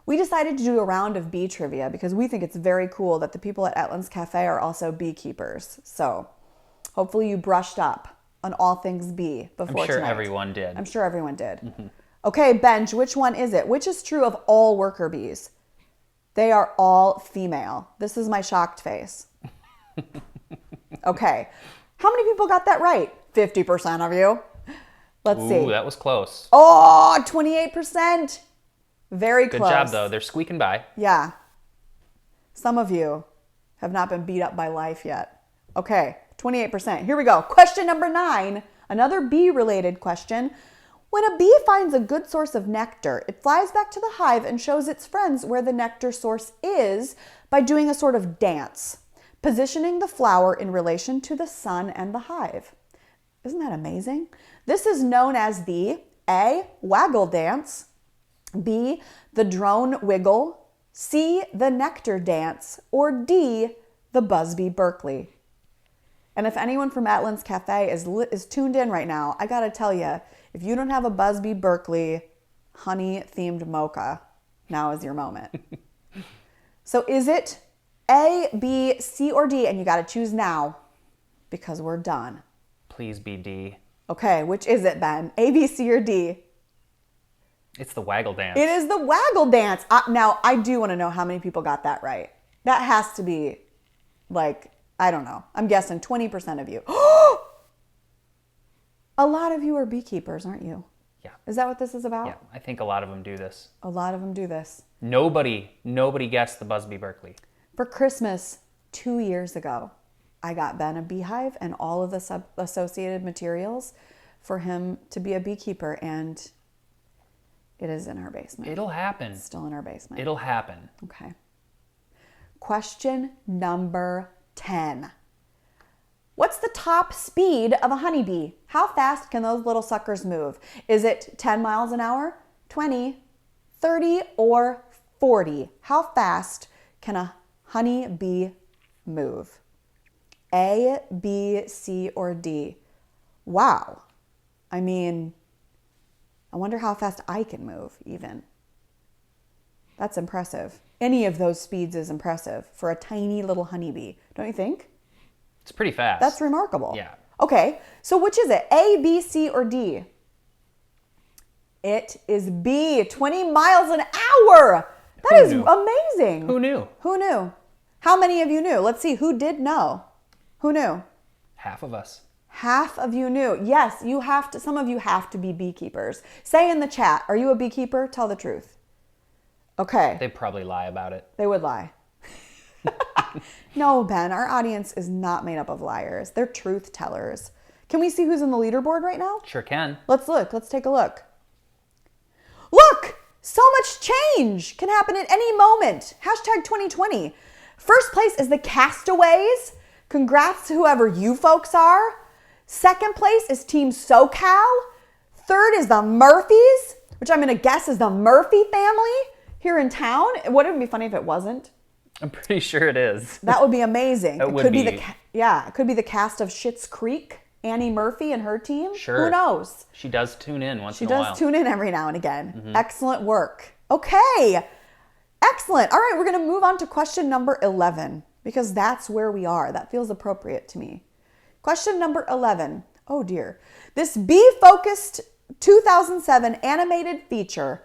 Speaker 1: We decided to do a round of bee trivia because we think it's very cool that the people at Ettlin's Cafe are also beekeepers. So hopefully you brushed up on all things bee before
Speaker 2: I'm sure
Speaker 1: tonight.
Speaker 2: everyone did.
Speaker 1: I'm sure everyone did. Mm-hmm. Okay, Benj, which one is it? Which is true of all worker bees? They are all female. This is my shocked face. Okay. How many people got that right? 50% of you. Let's see.
Speaker 2: Ooh, that was close.
Speaker 1: Oh, 28%. Very close.
Speaker 2: Good job, though. They're squeaking by.
Speaker 1: Yeah. Some of you have not been beat up by life yet. Okay, 28%. Here we go. Question number 9. Another bee-related question. When a bee finds a good source of nectar, it flies back to the hive and shows its friends where the nectar source is by doing a sort of dance, positioning the flower in relation to the sun and the hive. Isn't that amazing? This is known as the A, waggle dance, B, the drone wiggle, C, the nectar dance, or D, the Busby Berkeley. And if anyone from Ettlin's Cafe is tuned in right now, I gotta tell you, if you don't have a Busby Berkeley honey-themed mocha, now is your moment. So is it A, B, C, or D? And you got to choose now because we're done.
Speaker 2: Please be D.
Speaker 1: Okay, which is it, Ben? A, B, C, or D?
Speaker 2: It's the waggle dance.
Speaker 1: It is the waggle dance. Now, I do want to know how many people got that right. That has to be like, I don't know. I'm guessing 20% of you. A lot of you are beekeepers, aren't you?
Speaker 2: Yeah.
Speaker 1: Is that what this is about?
Speaker 2: Yeah, I think a lot of them do this.
Speaker 1: A lot of them do this.
Speaker 2: Nobody guessed the Busby Berkeley.
Speaker 1: For Christmas 2 years ago, I got Ben a beehive and all of the associated materials for him to be a beekeeper, and it is in our basement.
Speaker 2: It'll happen.
Speaker 1: It's still in our basement.
Speaker 2: It'll happen.
Speaker 1: Okay. Question number 10. What's the top speed of a honeybee? How fast can those little suckers move? Is it 10 miles an hour, 20, 30, or 40? How fast can a honeybee move? A, B, C, or D? Wow. I mean, I wonder how fast I can move even. That's impressive. Any of those speeds is impressive for a tiny little honeybee, don't you think?
Speaker 2: It's pretty fast.
Speaker 1: That's remarkable.
Speaker 2: Yeah.
Speaker 1: Okay, so which is it? A, B, C, or D? It is B, 20 miles an hour. That is amazing.
Speaker 2: Who knew?
Speaker 1: Who knew? How many of you knew? Let's see, who did know? Who knew?
Speaker 2: Half of us.
Speaker 1: Half of you knew. Yes, you have to. Some of you have to be beekeepers. Say in the chat, are you a beekeeper? Tell the truth. Okay.
Speaker 2: They'd probably lie about it.
Speaker 1: They would lie. No, Ben, our audience is not made up of liars. They're truth tellers. Can we see who's in the leaderboard right now?
Speaker 2: Sure can.
Speaker 1: Let's look. Let's take a look. Look! So much change can happen at any moment. Hashtag 2020. First place is the Castaways. Congrats to whoever you folks are. Second place is Team SoCal. Third is the Murphys, which I'm going to guess is the Murphy family here in town. Wouldn't it be funny if it wasn't?
Speaker 2: I'm pretty sure it is.
Speaker 1: That would be amazing.
Speaker 2: It would be.
Speaker 1: It could be the cast of Schitt's Creek, Annie Murphy and her team.
Speaker 2: Sure.
Speaker 1: Who knows?
Speaker 2: She does tune in once in a while.
Speaker 1: She does tune in every now and again. Mm-hmm. Excellent work. Okay. Excellent. All right, we're going to move on to question number 11 because that's where we are. That feels appropriate to me. Question number 11. Oh dear. This bee-focused 2007 animated feature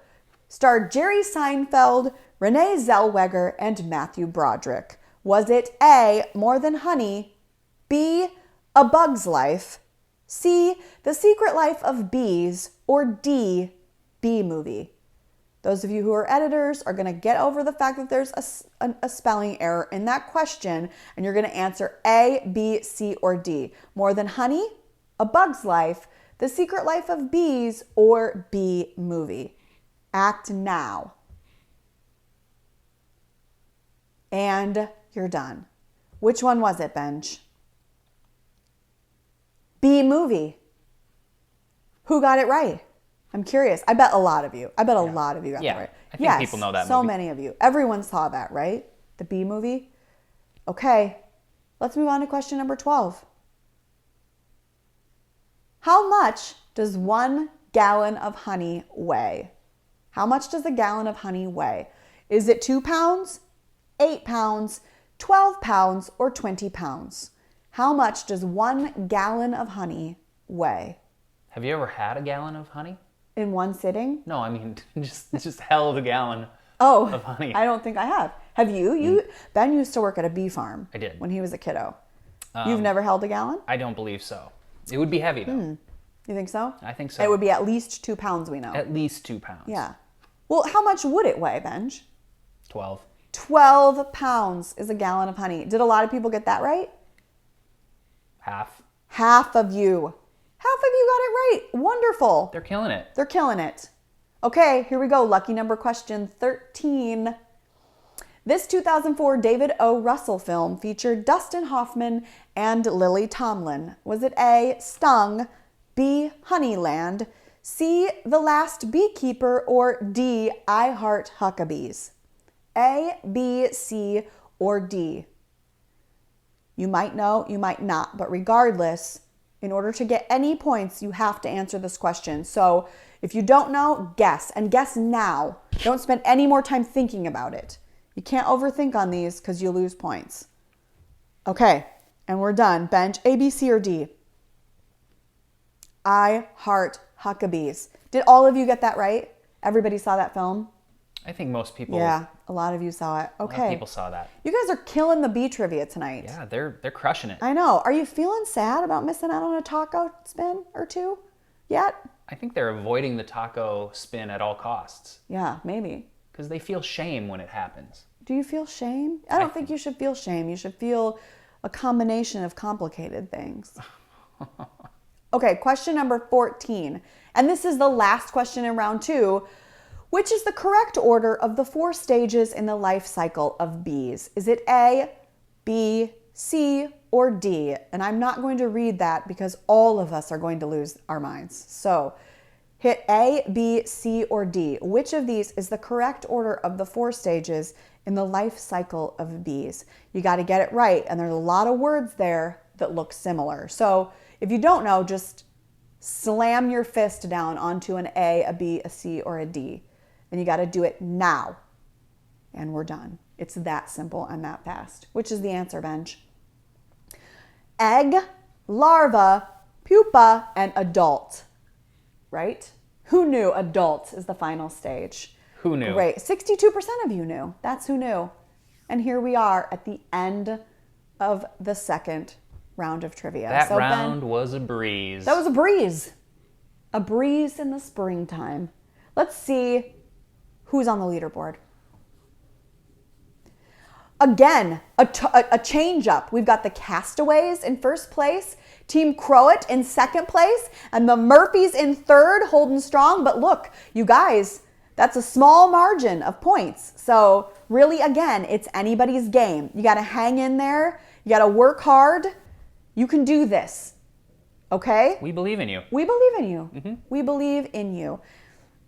Speaker 1: starred Jerry Seinfeld, Renée Zellweger, and Matthew Broderick. Was it A, More Than Honey, B, A Bug's Life, C, The Secret Life of Bees, or D, Bee Movie? Those of you who are editors are going to get over the fact that there's a spelling error in that question, and you're going to answer A, B, C, or D. More Than Honey, A Bug's Life, The Secret Life of Bees, or Bee Movie. Act now. And you're done. Which one was it, Benj? Bee Movie. Who got it right? I'm curious. I bet a lot of you. A lot of you got that right.
Speaker 2: I think people know that movie.
Speaker 1: So many of you. Everyone saw that, right? The Bee Movie. Okay. Let's move on to question number 12. How much does 1 gallon of honey weigh? How much does a gallon of honey weigh? Is it 2 pounds, 8 pounds, 12 pounds, or 20 pounds? How much does 1 gallon of honey weigh?
Speaker 2: Have you ever had a gallon of honey?
Speaker 1: In one sitting?
Speaker 2: No, I mean just held a gallon of honey.
Speaker 1: I don't think I have. Have you? Ben used to work at a bee farm.
Speaker 2: I did.
Speaker 1: When he was a kiddo. You've never held a gallon?
Speaker 2: I don't believe so. It would be heavy though.
Speaker 1: You think so?
Speaker 2: I think so.
Speaker 1: It would be at least 2 pounds, we know.
Speaker 2: At least 2 pounds.
Speaker 1: Yeah. Well, how much would it weigh, Benj?
Speaker 2: 12.
Speaker 1: 12 pounds is a gallon of honey. Did a lot of people get that right?
Speaker 2: Half.
Speaker 1: Half of you. Half of you got it right. Wonderful.
Speaker 2: They're killing it.
Speaker 1: They're killing it. Okay, here we go. Lucky number question 13. This 2004 David O. Russell film featured Dustin Hoffman and Lily Tomlin. Was it A, Stung, B, Honeyland, C, The Last Beekeeper, or D, I Heart Huckabees? A, B, C, or D? You might know, you might not, but regardless, in order to get any points, you have to answer this question. So if you don't know, guess, and guess now. Don't spend any more time thinking about it. You can't overthink on these because you lose points. Okay, and we're done. Bench, A, B, C, or D? I Heart Huckabees. Did all of you get that right? Everybody saw that film?
Speaker 2: I think most people.
Speaker 1: Yeah, a lot of you saw it. Okay.
Speaker 2: A lot of people saw that.
Speaker 1: You guys are killing the bee trivia tonight.
Speaker 2: Yeah, they're crushing it.
Speaker 1: I know. Are you feeling sad about missing out on a taco spin or two yet?
Speaker 2: I think they're avoiding the taco spin at all costs.
Speaker 1: Yeah, maybe.
Speaker 2: Because they feel shame when it happens.
Speaker 1: Do you feel shame? I don't think you should feel shame. You should feel a combination of complicated things. Okay, question number 14. And this is the last question in round 2. Which is the correct order of the 4 stages in the life cycle of bees? Is it A, B, C, or D. And I'm not going to read that because all of us are going to lose our minds. So hit A, B, C, or D. Which of these is the correct order of the 4 stages in the life cycle of bees? You got to get it right. And there's a lot of words there that look similar. So if you don't know, just slam your fist down onto an A, a B, a C, or a D. And you got to do it now. And we're done. It's that simple and that fast. Which is the answer, Benj? Egg, larva, pupa, and adult. Right? Who knew adult is the final stage?
Speaker 2: Who knew?
Speaker 1: Great. 62% of you knew. That's who knew. And here we are at the end of the second round of trivia.
Speaker 2: That
Speaker 1: so
Speaker 2: round
Speaker 1: Ben,
Speaker 2: was a breeze.
Speaker 1: that was a breeze. A breeze in the springtime. Let's see who's on the leaderboard. Again, a change up. We've got the Castaways in first place, Team Croat in second place, and the Murphys in third, holding strong. But look, you guys, that's a small margin of points. So really, again, it's anybody's game. You got to hang in there. You got to work hard. You can do this. Okay?
Speaker 2: We believe in you.
Speaker 1: We believe in you. Mm-hmm. We believe in you.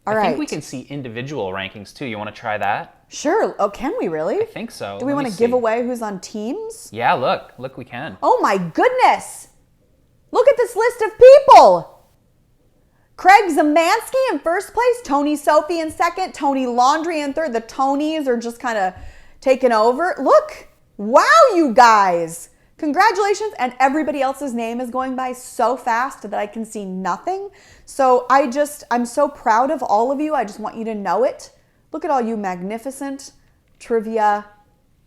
Speaker 1: All right.
Speaker 2: I think we can see individual rankings too. You want to try that?
Speaker 1: Sure. Oh, can we really?
Speaker 2: I think so.
Speaker 1: Do we want to give away who's on teams?
Speaker 2: Yeah, look, we can.
Speaker 1: Oh my goodness. Look at this list of people. Craig Zamansky in first place, Tony Sophie in second, Tony Laundrie in third. The Tonys are just kind of taking over. Look. Wow, you guys. Congratulations. And everybody else's name is going by so fast that I can see nothing. So I'm so proud of all of you. I just want you to know it. Look at all you magnificent trivia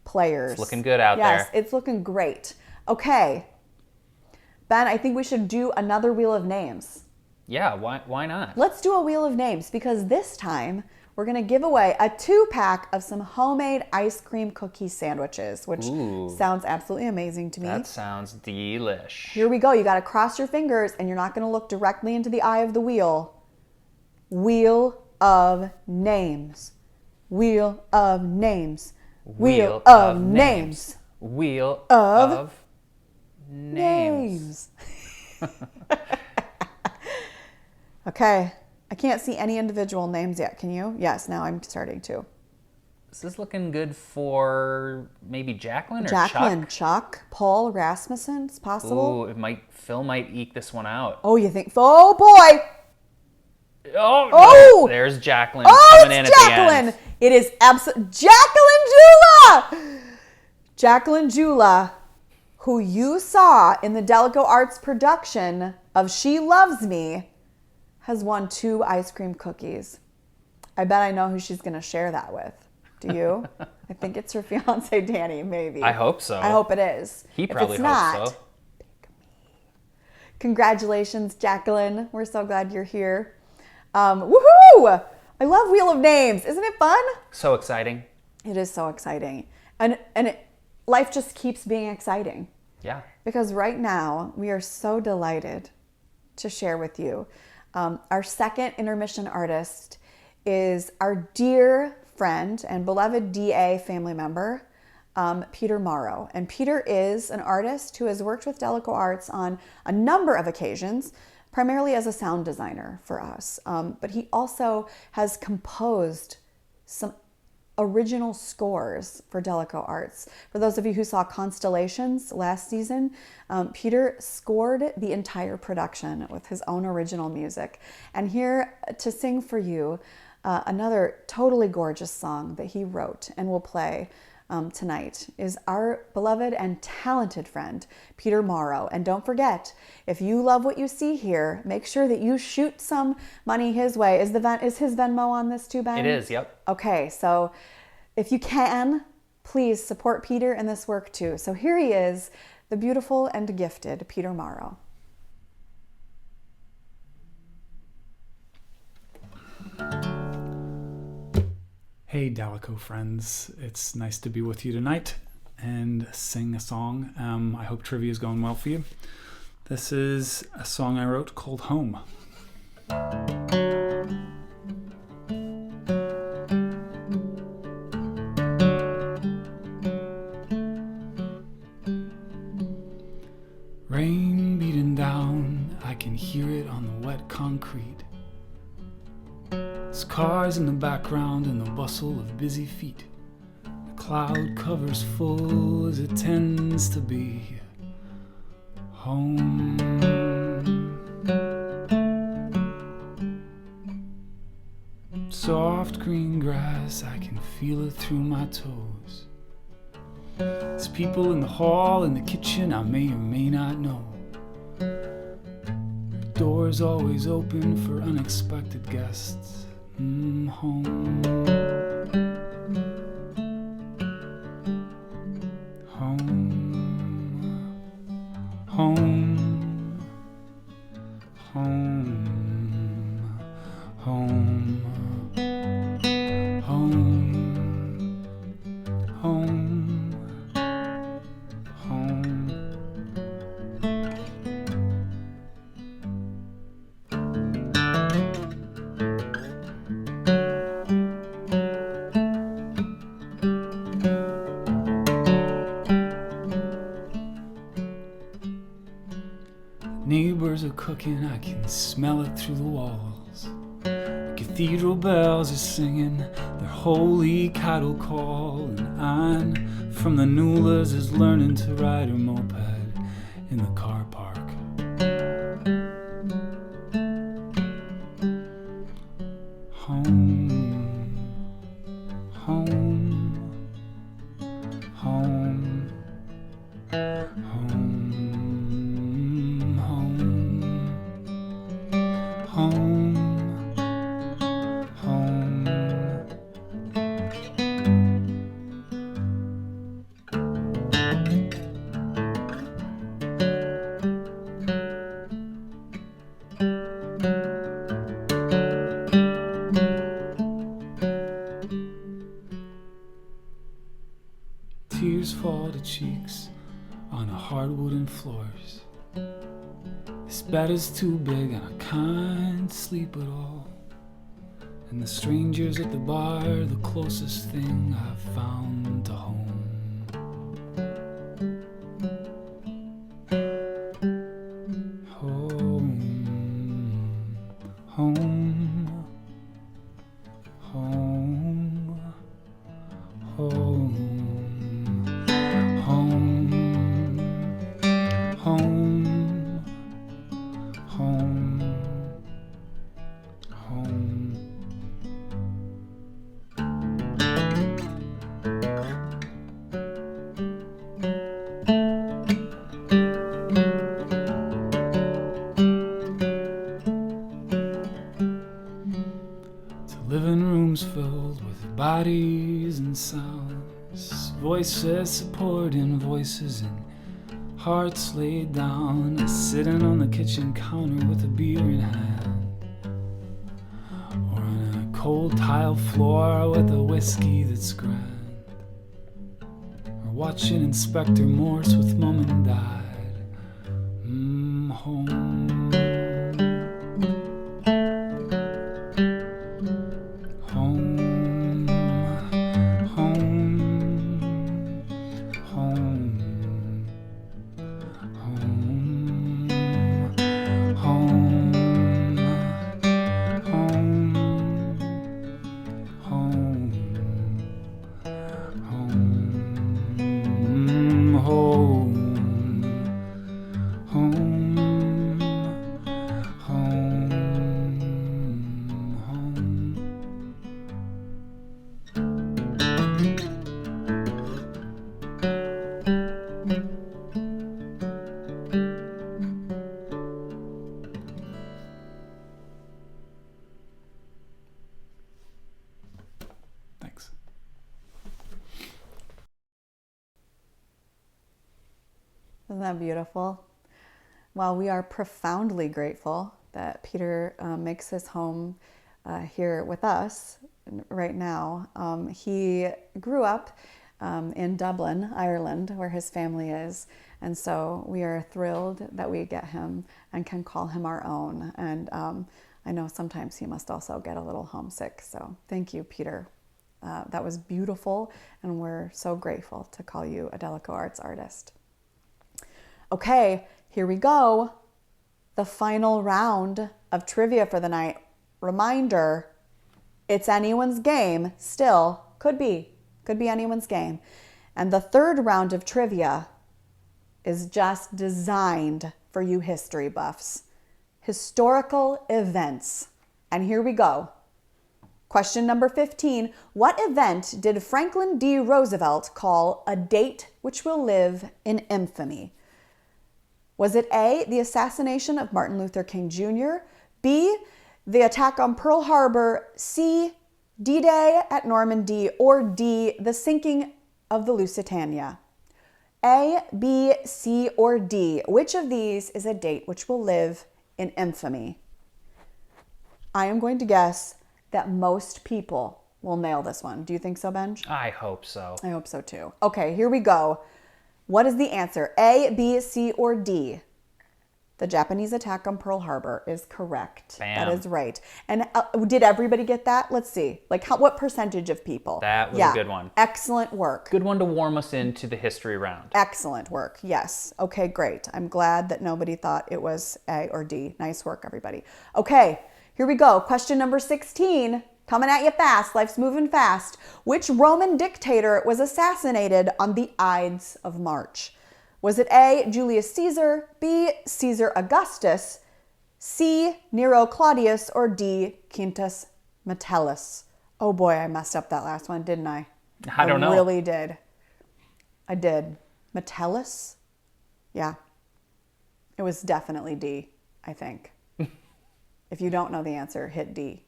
Speaker 1: players.
Speaker 2: It's looking good out there.
Speaker 1: Yes, it's looking great. Okay. Ben, I think we should do another Wheel of Names.
Speaker 2: Yeah, why not?
Speaker 1: Let's do a Wheel of Names because this time we're going to give away a 2-pack of some homemade ice cream cookie sandwiches, which sounds absolutely amazing to me.
Speaker 2: That sounds delish.
Speaker 1: Here we go. You got to cross your fingers and you're not going to look directly into the eye of the wheel. Wheel of Names. Wheel of Names. Wheel of Names.
Speaker 2: Wheel of Names.
Speaker 1: Okay. I can't see any individual names yet. Can you? Yes, now I'm starting to.
Speaker 2: Is this looking good for maybe Jacqueline or
Speaker 1: Jacqueline,
Speaker 2: Chuck?
Speaker 1: Paul Rasmussen. It's possible.
Speaker 2: Ooh, Phil might eke this one out.
Speaker 1: Oh, you think? Oh boy!
Speaker 2: Oh! No. There's Jacqueline coming in
Speaker 1: Jacqueline.
Speaker 2: At the end.
Speaker 1: It is absolutely Jacqueline Jula, who you saw in the DalekoArts production of She Loves Me, has won 2 ice cream cookies. I bet I know who she's going to share that with. Do you? I think it's her fiance, Danny, maybe.
Speaker 2: I hope so.
Speaker 1: I hope it is.
Speaker 2: He
Speaker 1: If
Speaker 2: probably
Speaker 1: it's
Speaker 2: hopes
Speaker 1: not,
Speaker 2: so.
Speaker 1: pick me. Congratulations, Jacqueline. We're so glad you're here. Woohoo! I love Wheel of Names. Isn't it fun?
Speaker 2: So exciting.
Speaker 1: It is so exciting. And life just keeps being exciting.
Speaker 2: Yeah.
Speaker 1: Because right now, we are so delighted to share with you. Our second intermission artist is our dear friend and beloved DA family member, Peter Morrow. And Peter is an artist who has worked with DalekoArts on a number of occasions, primarily as a sound designer for us. But he also has composed some original scores for DalekoArts. For those of you who saw Constellations last season, Peter scored the entire production with his own original music. And here to sing for you another totally gorgeous song that he wrote and will play tonight is our beloved and talented friend, Peter Morrow. And don't forget, if you love what you see here, make sure that you shoot some money his way. Is his Venmo on this too, Ben?
Speaker 2: It is, yep.
Speaker 1: Okay, so if you can, please support Peter in this work too. So here he is, the beautiful and gifted Peter Morrow.
Speaker 3: Hey Daleko friends, it's nice to be with you tonight and sing a song. I hope trivia is going well for you. This is a song I wrote called Home. rain beating down, I can hear it on the wet concrete. There's cars in the background and the bustle of busy feet. The cloud cover's full as it tends to be. Home. Soft green grass, I can feel it through my toes. There's people in the hall, in the kitchen, I may or may not know. The door's always open for unexpected guests. Home. Home. Home. Home. Home. Home. Home. Home. Neighbors are cooking, I can smell it through the walls. Cathedral bells are singing their holy cattle call, and Anne from the Newlas is learning to ride her moped in the car park. Home, home, home, home, home, home. Tears fall to cheeks on the hard wooden floors. This bed is too big and I can't sleep at all. And the strangers at the bar are the closest thing I've found to home. Home, home, home, home. Home, home, home, home. The living room's filled with bodies and sounds, voices supporting voices and hearts laid down, sitting on the kitchen counter with a beer in hand, or on a cold tile floor with a whiskey that's grand, or watching Inspector Morse with Mum and Dad. Home. Home, home, home, home, home, home, home, home, home, home. Thanks.
Speaker 1: Isn't that beautiful? Well, we are profoundly grateful that Peter makes his home here with us right now. He grew up in Dublin, Ireland, where his family is. And so we are thrilled that we get him and can call him our own. And I know sometimes he must also get a little homesick. So thank you, Peter. That was beautiful. And we're so grateful to call you a DalekoArts artist. Okay, Here we go. The final round of trivia for the night. Reminder, it's anyone's game. Still, could be anyone's game. And the third round of trivia is just designed for you history buffs. Historical events. And here we go. Question number 15. What event did Franklin D. Roosevelt call a date which will live in infamy? Was it A, the assassination of Martin Luther King Jr., B, the attack on Pearl Harbor, C, D-Day at Normandy, or D, the sinking of the Lusitania? A, B, C, or D. Which of these is a date which will live in infamy? I am going to guess that most people will nail this one. Do you think so, Benj?
Speaker 2: I hope so.
Speaker 1: I hope so too. Okay, here we go. What is the answer? A, B, C, or D? The Japanese attack on Pearl Harbor is correct.
Speaker 2: Bam.
Speaker 1: That is right. And did everybody get that? Let's see. Like what percentage of people?
Speaker 2: That was a good one.
Speaker 1: Excellent work.
Speaker 2: Good one to warm us into the history round.
Speaker 1: Excellent work. Yes. Okay, great. I'm glad that nobody thought it was A or D. Nice work, everybody. Okay, here we go. Question number 16. Coming at you fast. Life's moving fast. Which Roman dictator was assassinated on the Ides of March? Was it A, Julius Caesar, B, Caesar Augustus, C, Nero Claudius, or D, Quintus Metellus? Oh boy, I messed up that last one, didn't I?
Speaker 2: I don't know.
Speaker 1: I really did. I did. Metellus? Yeah. It was definitely D, I think. If you don't know the answer, hit D.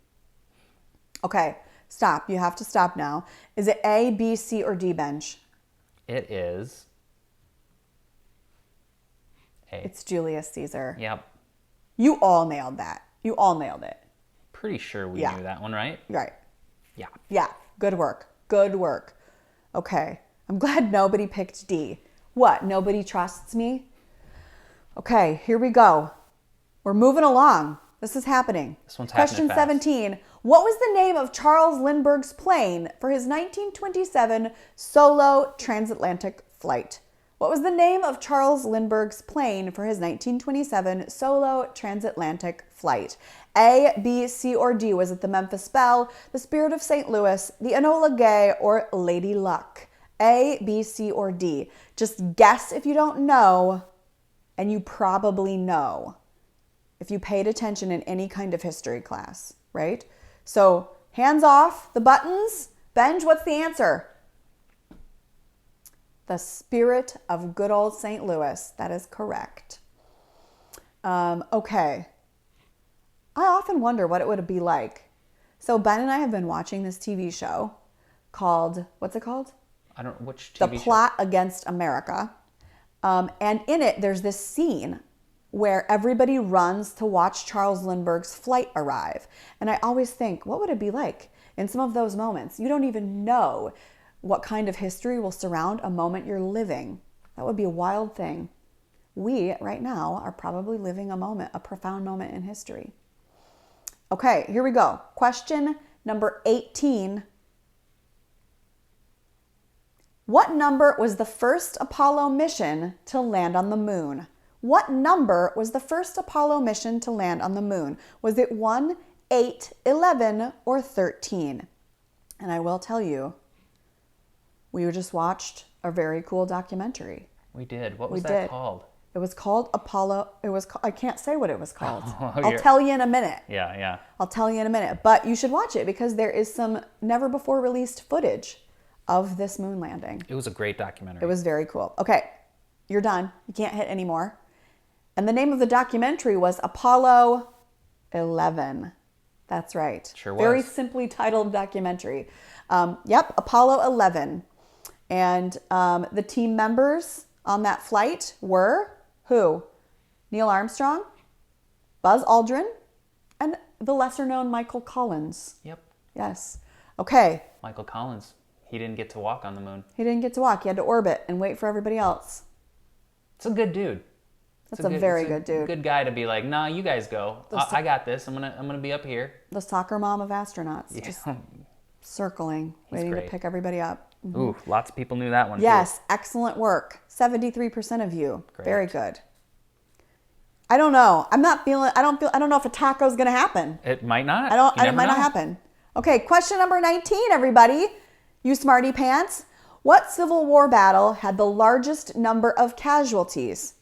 Speaker 1: Okay, stop. You have to stop now. Is it A, B, C, or D, Benj?
Speaker 2: It is A.
Speaker 1: It's Julius Caesar.
Speaker 2: Yep.
Speaker 1: You all nailed that. You all nailed it.
Speaker 2: Pretty sure we
Speaker 1: Yeah.
Speaker 2: knew that one, right?
Speaker 1: Right.
Speaker 2: Yeah.
Speaker 1: Yeah. Good work. Good work. Okay. I'm glad nobody picked D. What? Nobody trusts me? Okay, here we go. We're moving along. This is happening.
Speaker 2: This one's
Speaker 1: Question
Speaker 2: happening fast.
Speaker 1: 17. What was the name of Charles Lindbergh's plane for his 1927 solo transatlantic flight? What was the name of Charles Lindbergh's plane for his 1927 solo transatlantic flight? A, B, C, or D? Was it the Memphis Belle, the Spirit of St. Louis, the Enola Gay, or Lady Luck? A, B, C, or D? Just guess if you don't know, and you probably know if you paid attention in any kind of history class, right? So hands off the buttons. Benj, what's the answer? The Spirit of good old St. Louis. That is correct. Okay. I often wonder what it would be like. So Ben and I have been watching this TV show called, what's it called?
Speaker 2: I don't know which
Speaker 1: The
Speaker 2: TV show.
Speaker 1: Plot Against America. And in it, there's this scene where everybody runs to watch Charles Lindbergh's flight arrive. And I always think, what would it be like in some of those moments? You don't even know what kind of history will surround a moment you're living. That would be a wild thing. We, right now, are probably living a moment, a profound moment in history. Okay, here we go. Question number 18. What number was the first Apollo mission to land on the moon? What number was the first Apollo mission to land on the moon? Was it 1, 8, 11, or 13? And I will tell you, we just watched a very cool documentary.
Speaker 2: We did. What was
Speaker 1: We
Speaker 2: that
Speaker 1: did.
Speaker 2: called?
Speaker 1: It was called Apollo. I can't say what it was called.
Speaker 2: Oh,
Speaker 1: I'll tell you in a minute.
Speaker 2: Yeah.
Speaker 1: I'll tell you in a minute. But you should watch it because there is some never before released footage of this moon landing.
Speaker 2: It was a great documentary.
Speaker 1: It was very cool. Okay, you're done. You can't hit anymore. And the name of the documentary was Apollo 11. That's right.
Speaker 2: Sure was.
Speaker 1: Very simply titled documentary. Yep, Apollo 11. And the team members on that flight were who? Neil Armstrong, Buzz Aldrin, and the lesser known Michael Collins.
Speaker 2: Yep.
Speaker 1: Yes. Okay.
Speaker 2: Michael Collins. He didn't get to walk on the moon.
Speaker 1: He didn't get to walk. He had to orbit and wait for everybody else.
Speaker 2: It's a good dude.
Speaker 1: That's a very good dude.
Speaker 2: Good guy to be like, nah, you guys go. I got this. I'm gonna be up here.
Speaker 1: The soccer mom of astronauts.
Speaker 2: Yeah.
Speaker 1: Just circling, waiting
Speaker 2: great.
Speaker 1: to pick everybody up.
Speaker 2: Ooh, lots of people knew that one.
Speaker 1: Yes, excellent work. 73% of you.
Speaker 2: Great.
Speaker 1: Very good. I don't know. I don't know if a taco is going to happen.
Speaker 2: It might not.
Speaker 1: It might not happen. Okay, question number 19, everybody. You smarty pants. What Civil War battle had the largest number of casualties?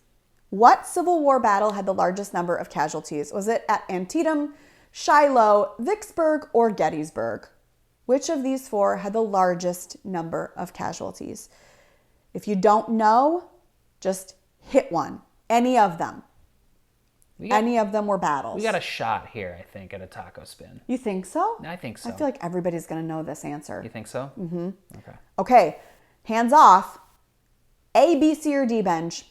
Speaker 1: What Civil War battle had the largest number of casualties? Was it at Antietam, Shiloh, Vicksburg, or Gettysburg? Which of these four had the largest number of casualties? If you don't know, just hit one. Any of them. Any of them were battles.
Speaker 2: We got a shot here, I think, at a taco spin.
Speaker 1: You think so?
Speaker 2: I think so.
Speaker 1: I feel like everybody's going to know this answer.
Speaker 2: You think so? Mm-hmm. Okay.
Speaker 1: Okay, hands off. A, B, C, or D, Benj?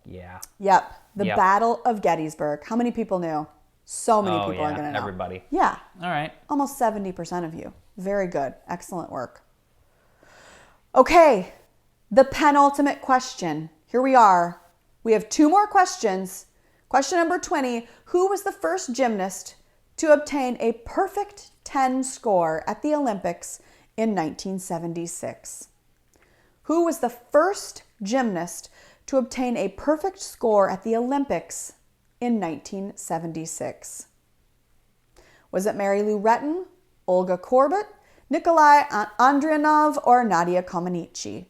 Speaker 2: Yeah.
Speaker 1: Yep. The Battle of Gettysburg. How many people knew? So many people are going to know.
Speaker 2: Everybody.
Speaker 1: Yeah.
Speaker 2: All right.
Speaker 1: Almost 70% of you. Very good. Excellent work. Okay. The penultimate question. Here we are. We have 2 more questions. Question number 20. Who was the first gymnast to obtain a perfect 10 score at the Olympics in 1976? Who was the first gymnast to obtain a perfect score at the Olympics in 1976? Was it Mary Lou Retton, Olga Korbut, Nikolai Andrianov, or Nadia Comaneci?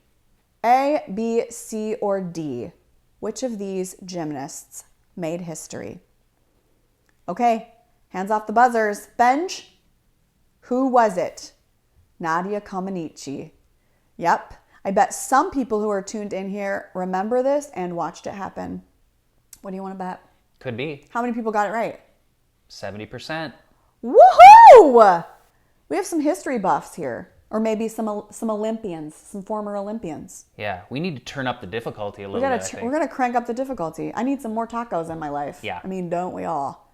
Speaker 1: A, B, C, or D? Which of these gymnasts made history? Okay, hands off the buzzers. Benj, who was it? Nadia Comaneci. Yep, I bet some people who are tuned in here remember this and watched it happen. What do you want to bet?
Speaker 2: Could be.
Speaker 1: How many people got it right?
Speaker 2: 70%.
Speaker 1: Woohoo! We have some history buffs here. Or maybe some Olympians, some former Olympians.
Speaker 2: Yeah, we need to turn up the difficulty a little bit, I think.
Speaker 1: We're going to crank up the difficulty. I need some more tacos in my life.
Speaker 2: Yeah.
Speaker 1: I mean, don't we all?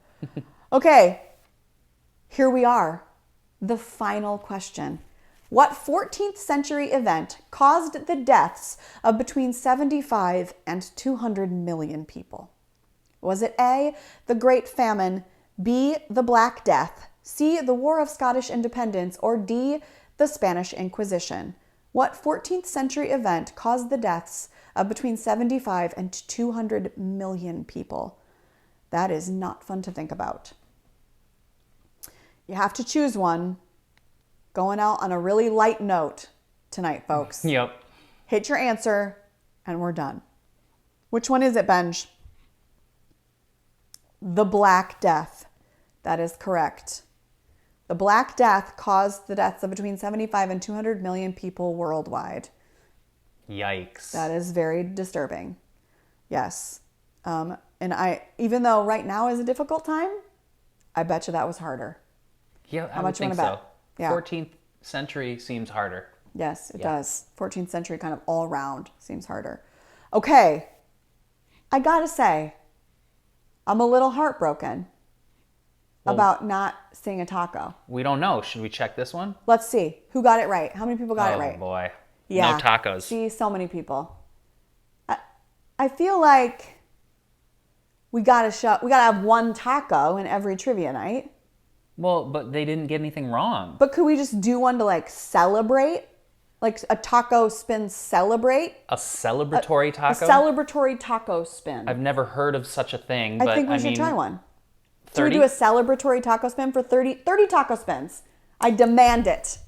Speaker 1: Okay, here we are. The final question. What 14th century event caused the deaths of between 75 and 200 million people? Was it A, the Great Famine, B, the Black Death, C, the War of Scottish Independence, or D, the Spanish Inquisition? What 14th century event caused the deaths of between 75 and 200 million people? That is not fun to think about. You have to choose one. Going out on a really light note tonight, folks.
Speaker 2: Yep.
Speaker 1: Hit your answer, and we're done. Which one is it, Benj? The Black Death. That is correct. The Black Death caused the deaths of between 75 and 200 million people worldwide.
Speaker 2: Yikes.
Speaker 1: That is very disturbing. Yes. And even though right now is a difficult time, I bet you that was harder.
Speaker 2: Yeah,
Speaker 1: How much you want to bet? Yeah.
Speaker 2: 14th century seems harder.
Speaker 1: Yes, it does. 14th century kind of all round seems harder. Okay. I gotta say, I'm a little heartbroken about not seeing a taco.
Speaker 2: We don't know. Should we check this one?
Speaker 1: Let's see. Who got it right? How many people got it right?
Speaker 2: Oh, boy.
Speaker 1: Yeah.
Speaker 2: No tacos.
Speaker 1: See, so many people. I feel like we gotta have one taco in every trivia night.
Speaker 2: Well, but they didn't get anything wrong.
Speaker 1: But could we just do one to like celebrate? Like a taco spin celebrate?
Speaker 2: A celebratory taco?
Speaker 1: A celebratory taco spin.
Speaker 2: I've never heard of such a thing.
Speaker 1: I think we should try one.
Speaker 2: 30?
Speaker 1: Should we do a celebratory taco spin for 30 taco spins? I demand it.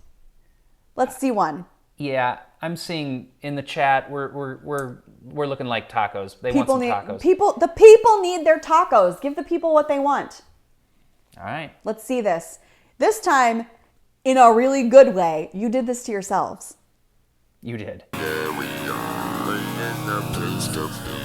Speaker 1: Let's see one.
Speaker 2: Yeah, I'm seeing in the chat we're looking like tacos. They want some tacos.
Speaker 1: The people need their tacos. Give the people what they want.
Speaker 2: All right.
Speaker 1: Let's see this. This time, in a really good way, you did this to yourselves.
Speaker 2: You did.
Speaker 4: There we are in the place to be.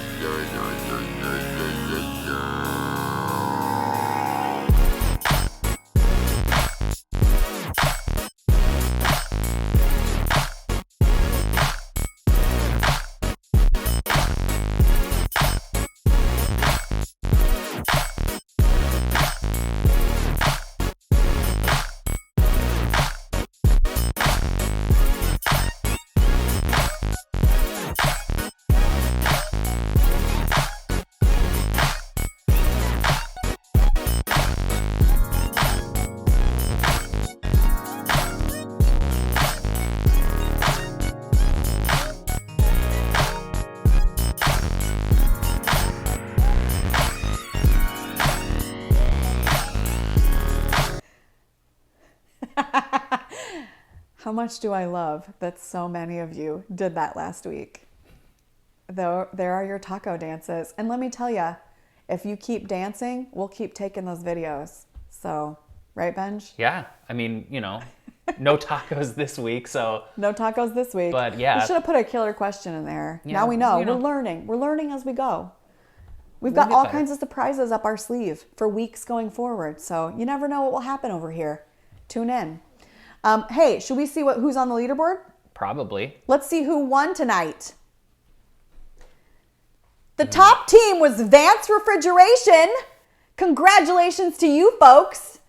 Speaker 1: How much do I love that so many of you did that last week? Though there are your taco dances. And let me tell you, if you keep dancing, we'll keep taking those videos. So, right, Benj?
Speaker 2: Yeah. I mean, you know, no tacos this week, so.
Speaker 1: No tacos this week.
Speaker 2: But yeah.
Speaker 1: We should have put a killer question in there.
Speaker 2: Yeah,
Speaker 1: Now we know.
Speaker 2: you know.
Speaker 1: We're learning. We're learning as we go. We've got
Speaker 2: get
Speaker 1: all
Speaker 2: better.
Speaker 1: kinds of surprises up our sleeve for weeks going forward. So you never know what will happen over here. Tune in. Hey, should we see who's on the leaderboard?
Speaker 2: Probably.
Speaker 1: Let's see who won tonight. The top team was Vance Refrigeration. Congratulations to you folks.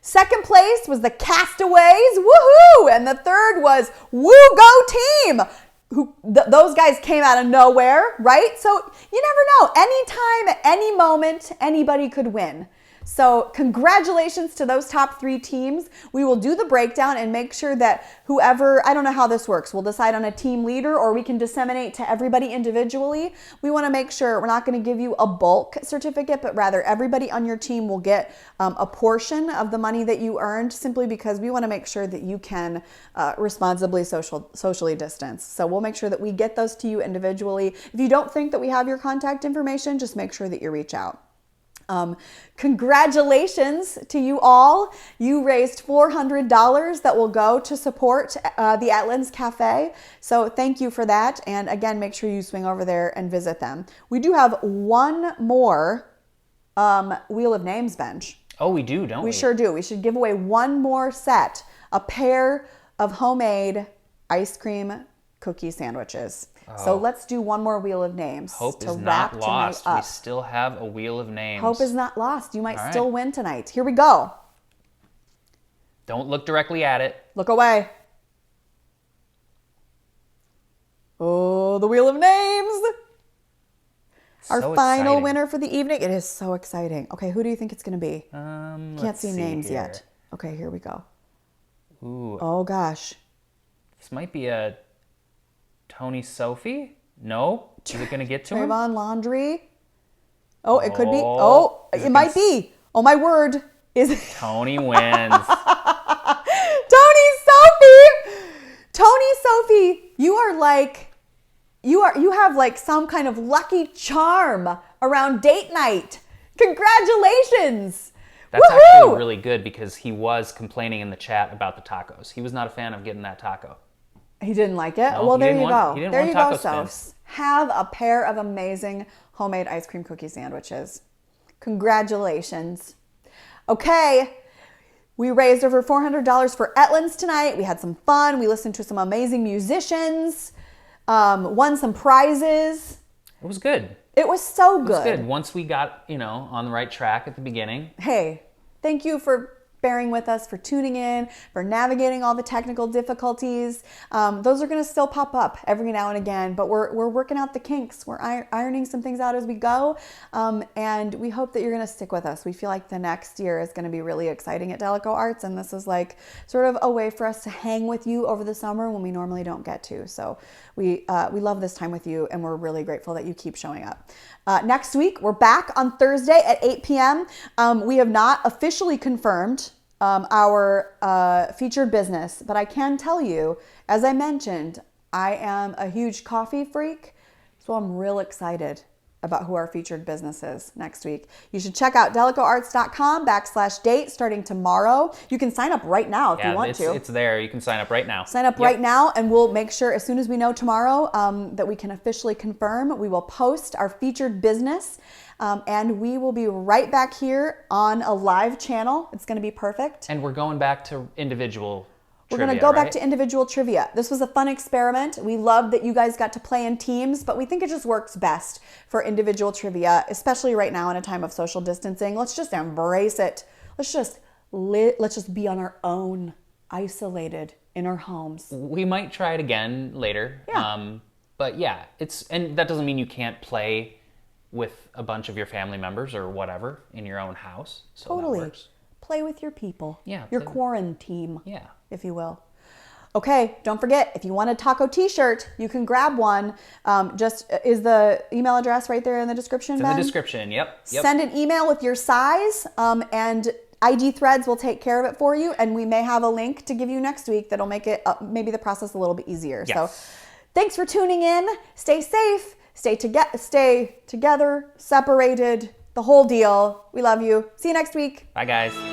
Speaker 1: Second place was the Castaways. Woohoo! And the third was Woo Go Team. Those guys came out of nowhere, right? So you never know. Anytime, at any moment, anybody could win. So congratulations to those top 3 teams. We will do the breakdown and make sure that whoever, I don't know how this works, we'll decide on a team leader or we can disseminate to everybody individually. We want to make sure we're not going to give you a bulk certificate, but rather everybody on your team will get a portion of the money that you earned, simply because we want to make sure that you can responsibly socially distance. So we'll make sure that we get those to you individually. If you don't think that we have your contact information, just make sure that you reach out. Congratulations to you all. You raised $400 that will go to support the Ettlin's Cafe. So thank you for that. And again, make sure you swing over there and visit them. We do have one more Wheel of Names bench.
Speaker 2: Oh, we do, don't we?
Speaker 1: We sure do. We should give away one more set, a pair of homemade ice cream cookie sandwiches. So let's do one more Wheel of Names.
Speaker 2: Hope
Speaker 1: to
Speaker 2: is
Speaker 1: wrap
Speaker 2: not
Speaker 1: tonight
Speaker 2: lost.
Speaker 1: up.
Speaker 2: We still have a Wheel of Names.
Speaker 1: Hope is not lost. You might
Speaker 2: All right.
Speaker 1: still win tonight. Here we go.
Speaker 2: Don't look directly at it.
Speaker 1: Look away. Oh, the Wheel of Names. Our
Speaker 2: So
Speaker 1: final
Speaker 2: exciting.
Speaker 1: winner for the evening. It is so exciting. Okay, who do you think it's going to be? Can't
Speaker 2: Let's
Speaker 1: see
Speaker 2: see
Speaker 1: names
Speaker 2: here.
Speaker 1: yet. Okay, here we go.
Speaker 2: Ooh,
Speaker 1: Oh, gosh.
Speaker 2: this might be a Tony Sophie? No? Is it going to get to him?
Speaker 1: Trayvon Laundry. Oh, it could be.
Speaker 2: Oh,
Speaker 1: Oh,
Speaker 2: is
Speaker 1: it
Speaker 2: it
Speaker 1: might be. Oh, my word. Is it
Speaker 2: Tony wins.
Speaker 1: Tony Sophie? Tony Sophie, you are like, you have like some kind of lucky charm around date night. Congratulations.
Speaker 2: That's
Speaker 1: Woohoo!
Speaker 2: actually really good because he was complaining in the chat about the tacos. He was not a fan of getting that taco.
Speaker 1: He didn't like it?
Speaker 2: No,
Speaker 1: well,
Speaker 2: he
Speaker 1: there
Speaker 2: didn't
Speaker 1: you
Speaker 2: want-
Speaker 1: go.
Speaker 2: he didn't
Speaker 1: There
Speaker 2: want
Speaker 1: you go,
Speaker 2: taco
Speaker 1: Sophs.
Speaker 2: spins.
Speaker 1: Have a pair of amazing homemade ice cream cookie sandwiches. Congratulations. Okay, we raised over $400 for Ettlin's tonight. We had some fun. We listened to some amazing musicians, won some prizes.
Speaker 2: It was good.
Speaker 1: It was so
Speaker 2: It
Speaker 1: good.
Speaker 2: was good. Once we got, on the right track at the beginning.
Speaker 1: Hey, thank you for bearing with us, for tuning in, for navigating all the technical difficulties. Those are going to still pop up every now and again, but we're working out the kinks. We're ironing some things out as we go, and we hope that you're going to stick with us. We feel like the next year is going to be really exciting at DalekoArts, and this is like sort of a way for us to hang with you over the summer when we normally don't get to. So we love this time with you, and we're really grateful that you keep showing up. Next week, we're back on Thursday at 8 p.m. We have not officially confirmed our featured business, but I can tell you, as I mentioned, I am a huge coffee freak, so I'm real excited about who our featured business is next week. You should check out DalekoArts.com/date starting tomorrow. You can sign up right now if you want to.
Speaker 2: It's there. You can sign up right now.
Speaker 1: Sign up right now, and we'll make sure as soon as we know tomorrow that we can officially confirm. We will post our featured business, and we will be right back here on a live channel. It's going to be perfect.
Speaker 2: And we're going back to individual
Speaker 1: We're
Speaker 2: trivia,
Speaker 1: going to go back
Speaker 2: right?
Speaker 1: to individual trivia. This was a fun experiment. We love that you guys got to play in teams, but we think it just works best for individual trivia, especially right now in a time of social distancing. Let's just embrace it. Let's just be on our own, isolated in our homes.
Speaker 2: We might try it again later.
Speaker 1: Yeah.
Speaker 2: But yeah, and that doesn't mean you can't play with a bunch of your family members or whatever in your own house. So
Speaker 1: Totally.
Speaker 2: That works.
Speaker 1: Play with your people.
Speaker 2: Yeah,
Speaker 1: Your
Speaker 2: play with-
Speaker 1: quarantine.
Speaker 2: Yeah.
Speaker 1: If you will. Okay, don't forget, if you want a taco t-shirt, you can grab one. Is the email address right there in the description,
Speaker 2: It's in
Speaker 1: Ben?
Speaker 2: the description. Yep.
Speaker 1: Send an email with your size and ID Threads will take care of it for you, and we may have a link to give you next week that'll make it maybe the process a little bit easier.
Speaker 2: Yes.
Speaker 1: So thanks for tuning in. Stay safe, stay together, separated, the whole deal. We love you. See you next week.
Speaker 2: Bye, guys.